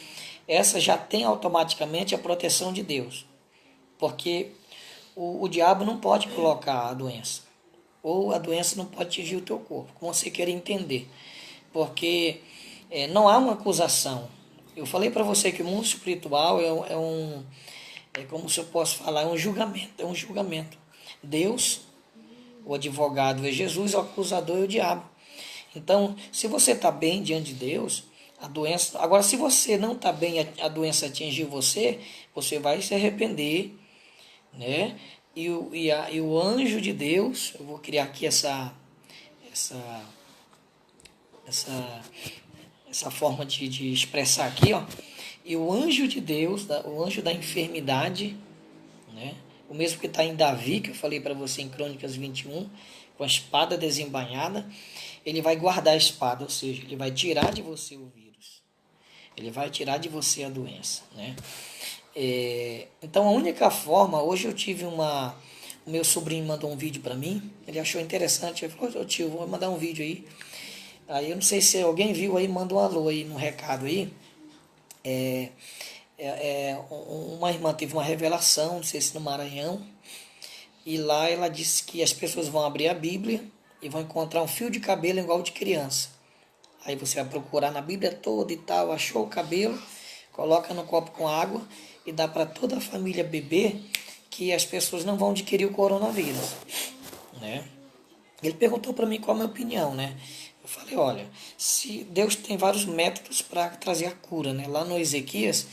essas já têm automaticamente a proteção de Deus. Porque o diabo não pode colocar a doença. Ou a doença não pode atingir o teu corpo, como você quer entender. Porque não há uma acusação. Eu falei para você que o mundo espiritual como se eu posso falar, é um julgamento. Deus, o advogado é Jesus, o acusador é o diabo. Então, se você está bem diante de Deus, a doença... Agora, se você não está bem, a doença atingir você, você vai se arrepender, né? E o anjo de Deus, eu vou criar aqui essa forma de expressar aqui, ó. E o anjo de Deus, o anjo da enfermidade, né? O mesmo que está em Davi, que eu falei para você em Crônicas 21, com a espada desembainhada, ele vai guardar a espada, ou seja, ele vai tirar de você o vírus, ele vai tirar de você a doença, né? Então a única forma, hoje eu tive o meu sobrinho mandou um vídeo para mim, ele achou interessante, ele falou: tio, vou mandar um vídeo aí. Aí eu não sei se alguém viu aí, manda um alô aí no recado aí. Uma irmã teve uma revelação, não sei se no Maranhão, e lá ela disse que as pessoas vão abrir a Bíblia e vão encontrar um fio de cabelo igual de criança. Aí você vai procurar na Bíblia toda e tal, achou o cabelo, coloca no copo com água e dá para toda a família beber, que as pessoas não vão adquirir o coronavírus, né? Ele perguntou para mim qual a minha opinião, né? Eu falei, olha, se Deus tem vários métodos para trazer a cura, né? Lá no Ezequias,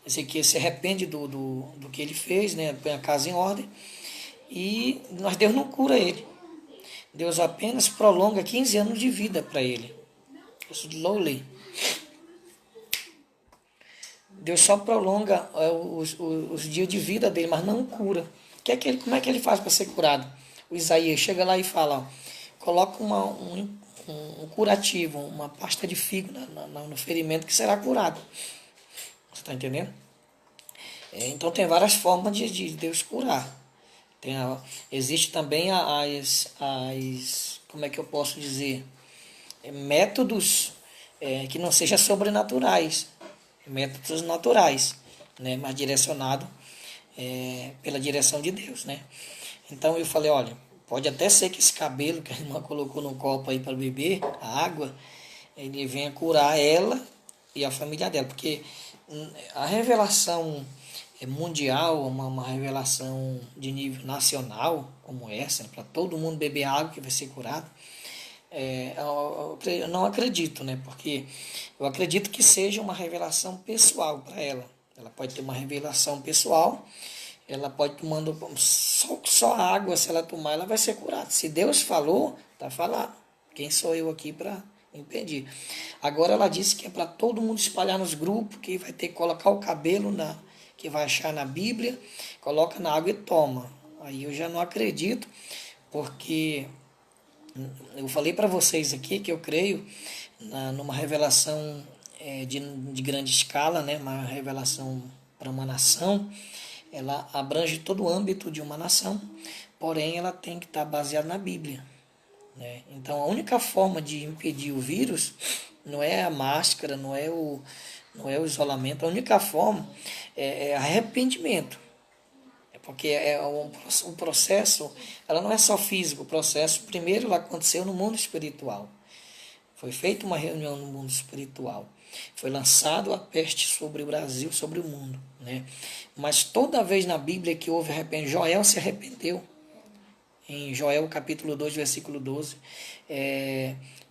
Ezequias se arrepende do que ele fez, né? Põe a casa em ordem, mas Deus não cura ele. Deus apenas prolonga 15 anos de vida para ele. Slowly. Deus só prolonga os dias de vida dele, mas não cura. Como é que ele faz para ser curado? O Isaías chega lá e fala, ó, coloca um curativo, uma pasta de figo no ferimento que será curado. Você está entendendo? Então tem várias formas de Deus curar. Existe também como é que eu posso dizer? Métodos que não sejam sobrenaturais. Métodos naturais, né? Mas direcionado pela direção de Deus, né? Então eu falei, olha, pode até ser que esse cabelo que a irmã colocou no copo aí para beber, a água, ele venha curar ela e a família dela, porque a revelação mundial, uma revelação de nível nacional, como essa, para todo mundo beber água que vai ser curado, eu não acredito, né? Porque eu acredito que seja uma revelação pessoal para ela. Ela pode ter uma revelação pessoal, ela pode tomando só água, se ela tomar, ela vai ser curada. Se Deus falou, está falado. Quem sou eu aqui para impedir? Agora ela disse que é para todo mundo espalhar nos grupos, que vai ter que colocar o cabelo que vai achar na Bíblia, coloca na água e toma. Aí eu já não acredito, porque eu falei para vocês aqui que eu creio numa revelação de grande escala, né? Uma revelação para uma nação. Ela abrange todo o âmbito de uma nação, porém ela tem que estar baseada na Bíblia, né? Então a única forma de impedir o vírus não é a máscara, não é o isolamento, a única forma é arrependimento. Porque o processo, ela não é só físico, o processo primeiro ela aconteceu no mundo espiritual. Foi feita uma reunião no mundo espiritual. Foi lançado a peste sobre o Brasil, sobre o mundo, né? Mas toda vez na Bíblia que houve arrependimento, Joel se arrependeu. Em Joel capítulo 2, versículo 12.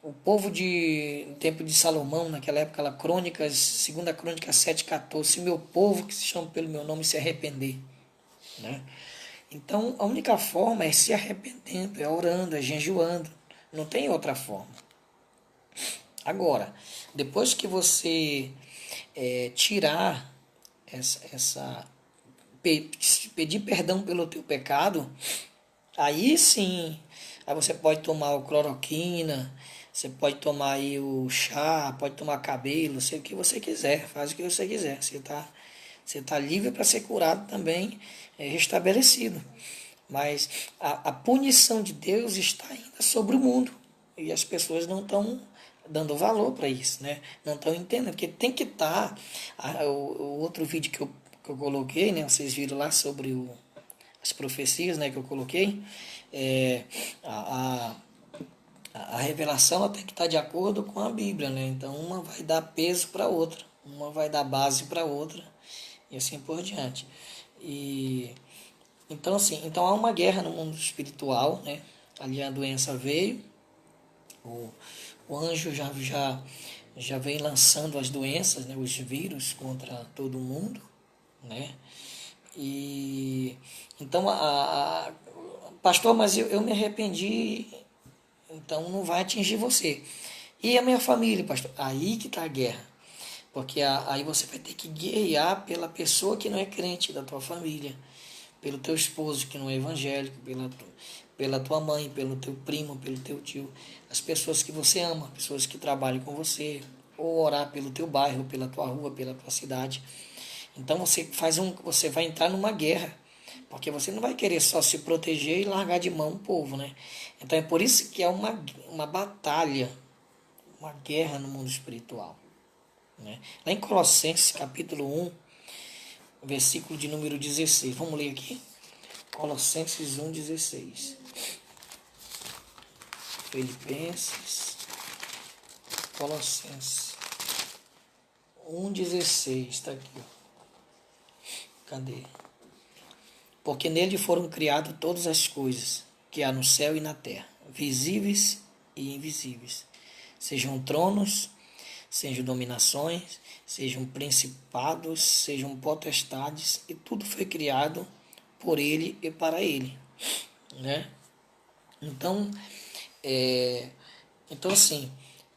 O povo no tempo de Salomão, naquela época, Crônicas, 2 Crônicas 7,14. Se meu povo que se chama pelo meu nome se arrepender, né? Então, a única forma é se arrependendo, é orando, é jejuando. Não tem outra forma. Agora, depois que você tirar pedir perdão pelo teu pecado, aí sim, aí você pode tomar o cloroquina, você pode tomar aí o chá, pode tomar cabelo, sei o que você quiser, faz o que você quiser. Você tá livre para ser curado também, restabelecido. Mas a punição de Deus está ainda sobre o mundo. E as pessoas não estão dando valor para isso, né? Não estão entendendo, porque tem que estar. O outro vídeo que eu coloquei, né? Vocês viram lá sobre as profecias, né? Que eu coloquei. A revelação ela tem que estar de acordo com a Bíblia, né? Então uma vai dar peso para a outra, uma vai dar base para a outra e assim por diante. Então há uma guerra no mundo espiritual, né? Ali a doença veio, o anjo já vem lançando as doenças, né? Os vírus contra todo mundo, né? E então pastor, mas eu me arrependi, então não vai atingir você. E a minha família, pastor? Aí que está a guerra. Porque aí você vai ter que guerrear pela pessoa que não é crente da tua família, pelo teu esposo que não é evangélico, pela tua mãe, pelo teu primo, pelo teu tio, as pessoas que você ama, pessoas que trabalham com você, ou orar pelo teu bairro, pela tua rua, pela tua cidade. Então você vai entrar numa guerra, porque você não vai querer só se proteger e largar de mão o povo, né? Então é por isso que é uma batalha, uma guerra no mundo espiritual, né? Lá em Colossenses capítulo 1, versículo de número 16. Vamos ler aqui? Colossenses 1,16. Filipenses Colossenses 1,16, está aqui. Cadê? Porque nele foram criadas todas as coisas que há no céu e na terra, visíveis e invisíveis, sejam tronos, sejam dominações, sejam principados, sejam potestades, e tudo foi criado por ele e para ele, né? Então, assim,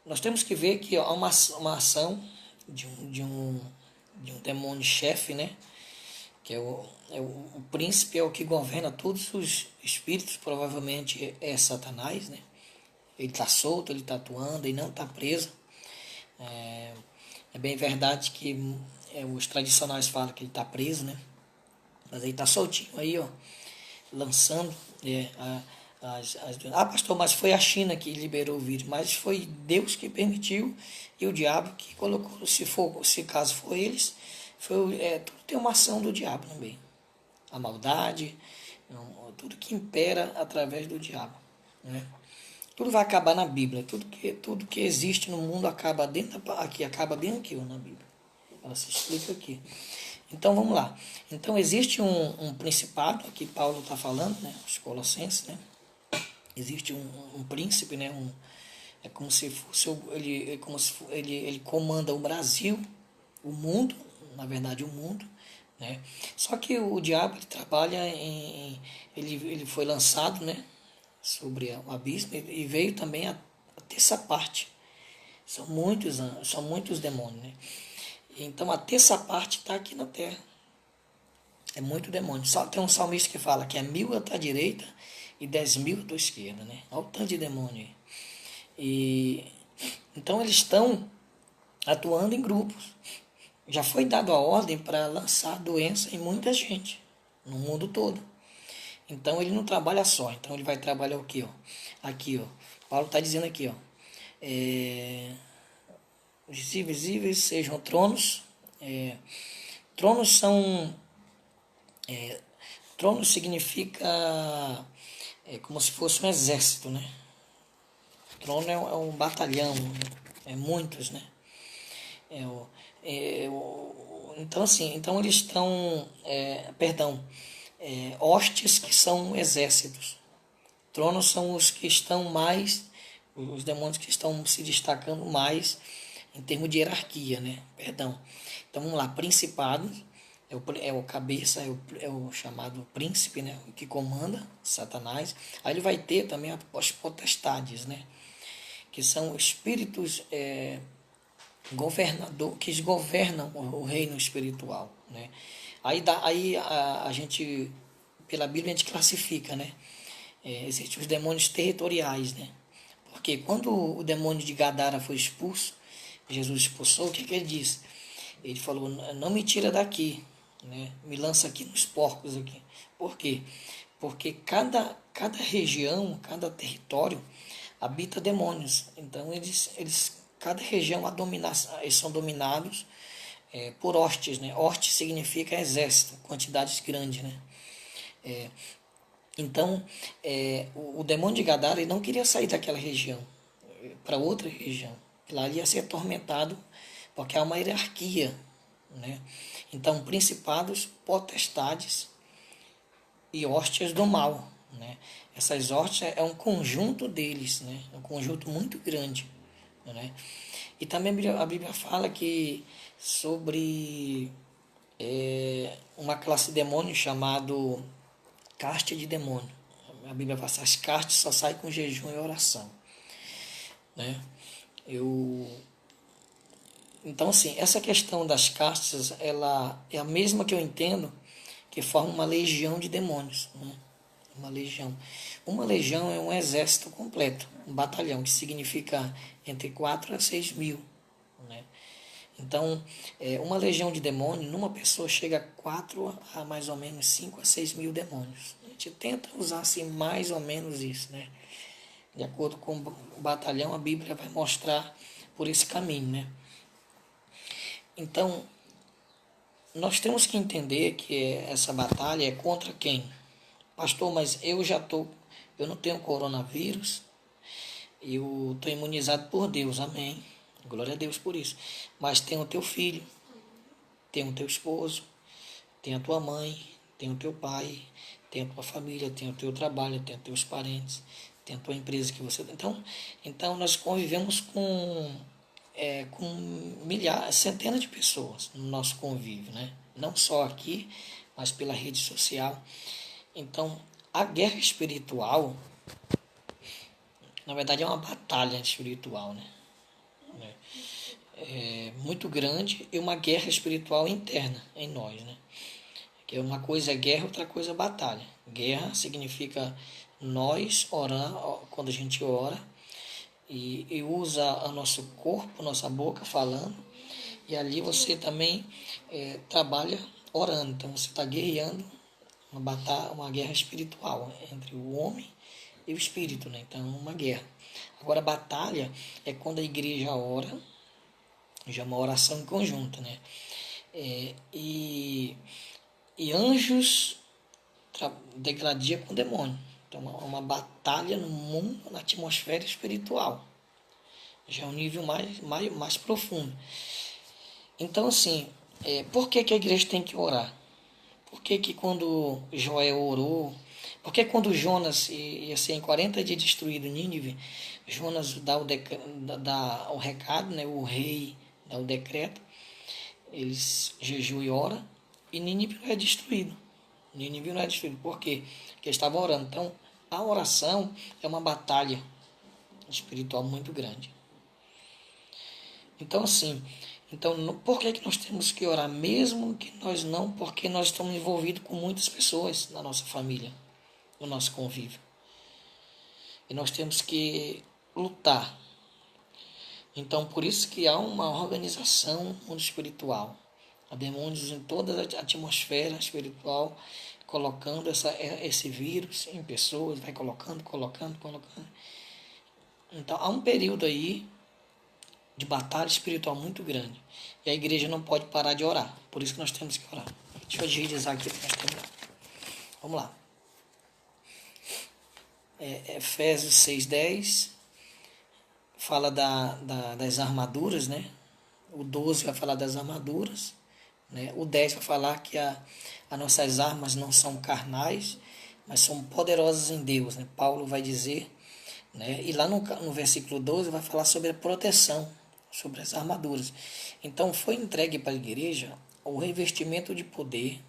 nós temos que ver que há uma ação de um demônio-chefe, né? Que o príncipe, é o que governa todos os espíritos, provavelmente é Satanás, né? Ele está solto, ele está atuando, ele não está preso. É bem verdade que os tradicionais falam que ele está preso, né? Mas ele está soltinho aí, ó, lançando pastor, mas foi a China que liberou o vírus, mas foi Deus que permitiu e o diabo que colocou, se caso for eles, tudo tem uma ação do diabo também. A maldade, tudo que impera através do diabo, né? Tudo vai acabar na Bíblia, tudo que existe no mundo acaba acaba bem aqui, na Bíblia. Ela se explica aqui. Então vamos lá. Então existe um principado, aqui Paulo está falando, né? Os Colossenses, né? Existe um príncipe, né? É como se fosse ele comanda o Brasil, o mundo, na verdade o mundo, né? Só que o diabo ele trabalha ele foi lançado, né? Sobre o abismo e veio também a terça parte. São muitos demônios, né? Então a terça parte está aqui na terra. É muito demônio. Só tem um salmista que fala que é 1000 à tua direita e 10.000 à tua esquerda, né? Olha o tanto de demônio aí. Então eles estão atuando em grupos. Já foi dado a ordem para lançar doença em muita gente, no mundo todo. Então ele não trabalha só. Então ele vai trabalhar o quê? Aqui, ó. Paulo está dizendo aqui, ó. Os invisíveis sejam tronos. Tronos são... trono significa como se fosse um exército, né? Trono é um batalhão, muitos, né? Então assim, então eles estão, hostes que são exércitos. Tronos são os que estão mais, os demônios que estão se destacando mais em termos de hierarquia, né? Então vamos lá, principados, é o cabeça, é o chamado príncipe, né? O que comanda, Satanás. Aí ele vai ter também as potestades, né? Que são espíritos que governam o reino espiritual, né? Aí a gente, pela Bíblia, a gente classifica, né? Existem os demônios territoriais, né? Porque quando o demônio de Gadara foi expulso, Jesus expulsou, o que ele disse? Ele falou, não me tira daqui, né? Me lança aqui nos porcos aqui. Por quê? Porque cada região, cada território habita demônios. Então cada região eles são dominados por hostes, né? Hoste significa exército, quantidades grandes, né? Então, o demônio de Gadara ele não queria sair daquela região para outra região. Lá ele ia ser atormentado, porque há uma hierarquia, né? Então, principados, potestades e hóstias do mal, né? Essas hóstias é um conjunto deles, né? É um conjunto muito grande, né? E também a Bíblia fala que sobre uma classe de demônio chamado caste de demônio. A Bíblia fala que as castes só saem com jejum e oração, né? Então, assim, essa questão das castas, ela é a mesma que eu entendo que forma uma legião de demônios, né? Uma legião. Uma legião é um exército completo, um batalhão, que significa entre 4 a 6 mil, né? Então, uma legião de demônios, numa pessoa chega a 4 a mais ou menos 5 a 6 mil demônios. A gente tenta usar assim, mais ou menos isso, né? De acordo com o batalhão, a Bíblia vai mostrar por esse caminho, né? Então, nós temos que entender que essa batalha é contra quem? Pastor, mas eu não tenho coronavírus, eu estou imunizado por Deus, amém. Glória a Deus por isso. Mas tem o teu filho, tem o teu esposo, tem a tua mãe, tem o teu pai, tem a tua família, tem o teu trabalho, tem os teus parentes, tem a tua empresa que você... Então nós convivemos com milhares, centenas de pessoas no nosso convívio, né? Não só aqui, mas pela rede social. Então, a guerra espiritual, na verdade, é uma batalha espiritual, né? É muito grande e uma guerra espiritual interna em nós, né? Que uma coisa é guerra, outra coisa é batalha. Guerra significa nós orar, quando a gente ora, e usa o nosso corpo, nossa boca falando, e ali você também trabalha orando. Então você está guerreando uma batalha, uma guerra espiritual entre o homem e o espírito, né? Então uma guerra. Agora batalha é quando a igreja ora, já é uma oração em conjunto, né? E anjos degradia com demônio. Então é uma batalha no mundo, na atmosfera espiritual. Já é um nível mais profundo. Então, assim, por que a igreja tem que orar? Por que quando Joel orou, por que quando Jonas ia ser em 40 dias destruído Nínive, Jonas dá o recado, né, o rei dá o decreto, eles jejuam e oram, e Nínive não é destruído. Nínive não é destruído. Por quê? Porque eles estavam orando. Então, a oração é uma batalha espiritual muito grande. Então, assim, por que nós temos que orar? Mesmo que nós não, porque nós estamos envolvidos com muitas pessoas na nossa família, no nosso convívio. E nós temos que lutar. Então, por isso que há uma organização no mundo espiritual. Há demônios em toda a atmosfera espiritual, colocando esse vírus em pessoas, vai colocando. Então, há um período aí de batalha espiritual muito grande. E a igreja não pode parar de orar. Por isso que nós temos que orar. Deixa eu agilizar aqui para nós terminar. Vamos lá. Efésios 6:10 fala das armaduras, né? O 12 vai falar das armaduras, né? O 10 vai falar que as nossas armas não são carnais, mas são poderosas em Deus, né? Paulo vai dizer, né? E lá no versículo 12 vai falar sobre a proteção, sobre as armaduras. Então foi entregue para a igreja o revestimento de poder,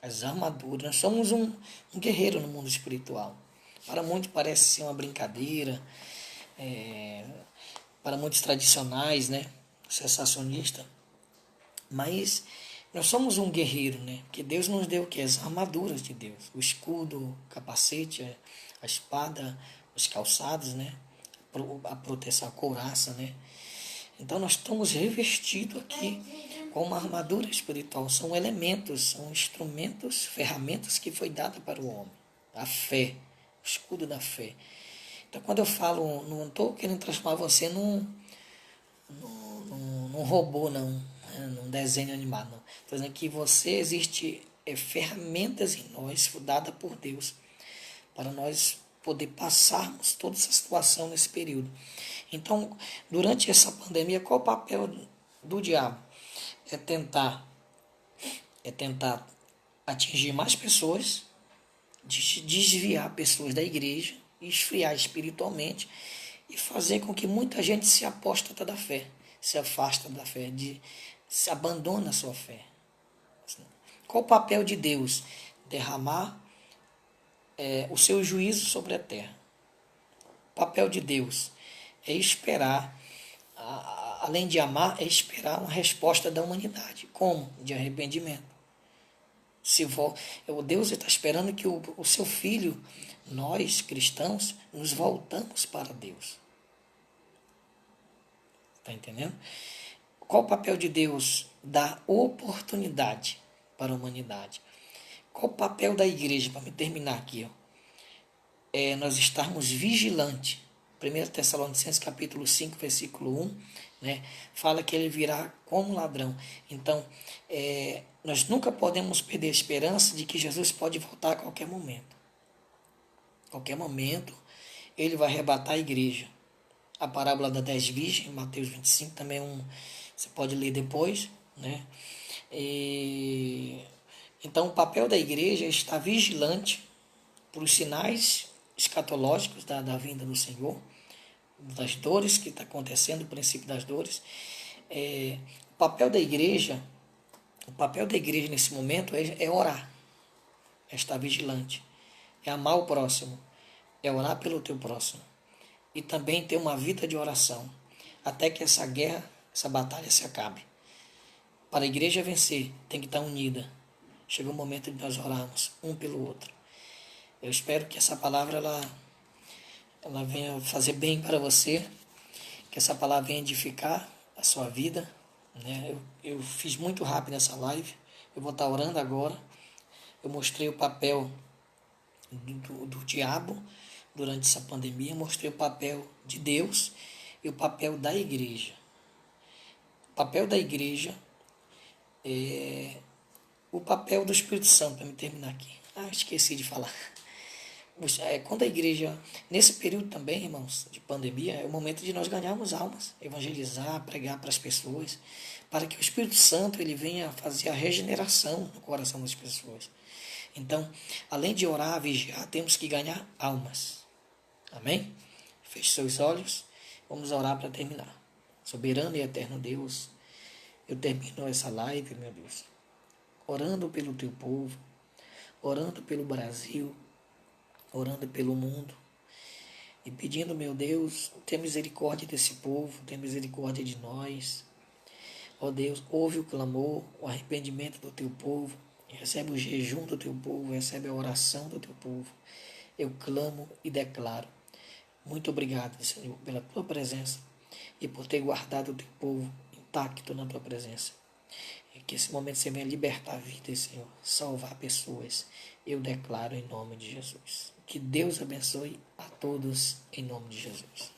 as armaduras. Nós somos um guerreiro no mundo espiritual. Para muitos parece ser uma brincadeira, para muitos tradicionais, né? Sensacionista. Mas nós somos um guerreiro, né? Porque Deus nos deu o quê? As armaduras de Deus. O escudo, o capacete, a espada, os calçados, né? A proteção, a couraça, né? Então nós estamos revestidos aqui com uma armadura espiritual. São elementos, são instrumentos, ferramentas que foi dada para o homem. A fé, o escudo da fé. Então quando eu falo, não estou querendo transformar você num robô, não, num desenho animado, não. Estou dizendo que existe ferramentas em nós, dadas por Deus, para nós poder passarmos toda essa situação nesse período. Então, durante essa pandemia, qual o papel do diabo? É tentar atingir mais pessoas, desviar pessoas da igreja, esfriar espiritualmente e fazer com que muita gente se apóstata da fé, se afasta da fé, se abandona a sua fé. Qual o papel de Deus? Derramar o seu juízo sobre a terra. O papel de Deus é esperar, além de amar, é esperar uma resposta da humanidade. Como? De arrependimento. Deus está esperando que o seu filho, nós cristãos, nos voltamos para Deus. Está entendendo? Qual o papel de Deus? Dar oportunidade para a humanidade. Qual o papel da igreja? Para me terminar aqui, nós estarmos vigilantes. 1 Tessalonicenses capítulo 5, versículo 1, né, fala que ele virá como ladrão. Então, nós nunca podemos perder a esperança de que Jesus pode voltar a qualquer momento. A qualquer momento, ele vai arrebatar a igreja. a parábola das 10 virgens, Mateus 25, também você pode ler depois, né? Então, o papel da igreja é estar vigilante para os sinais escatológicos da vinda do Senhor, das dores que está acontecendo, o princípio das dores. O papel da igreja nesse momento é orar, é estar vigilante, é amar o próximo, é orar pelo teu próximo e também ter uma vida de oração até que essa guerra, essa batalha se acabe. Para a igreja vencer, tem que estar unida. Chegou o momento de nós orarmos um pelo outro. Eu espero que essa palavra ela venha fazer bem para você, que essa palavra venha edificar a sua vida, né? Eu fiz muito rápido essa live, eu vou estar orando agora. Eu mostrei o papel do diabo durante essa pandemia, mostrei o papel de Deus e o papel da igreja. O papel da igreja é o papel do Espírito Santo, para me terminar aqui. Esqueci de falar. Quando a igreja, nesse período também, irmãos, de pandemia, é o momento de nós ganharmos almas, evangelizar, pregar para as pessoas, para que o Espírito Santo ele venha fazer a regeneração no coração das pessoas. Então, além de orar, vigiar, temos que ganhar almas. Amém? Feche seus olhos, vamos orar para terminar. Soberano e eterno Deus, eu termino essa live, meu Deus, orando pelo teu povo, orando pelo Brasil, orando pelo mundo e pedindo, meu Deus, tenha misericórdia desse povo, tenha misericórdia de nós. Ó Deus, ouve o clamor, o arrependimento do teu povo, recebe o jejum do teu povo, recebe a oração do teu povo. Eu clamo e declaro. Muito obrigado, Senhor, pela tua presença e por ter guardado o teu povo intacto na tua presença. E que esse momento você venha libertar vidas, Senhor, salvar pessoas. Eu declaro em nome de Jesus. Que Deus abençoe a todos em nome de Jesus.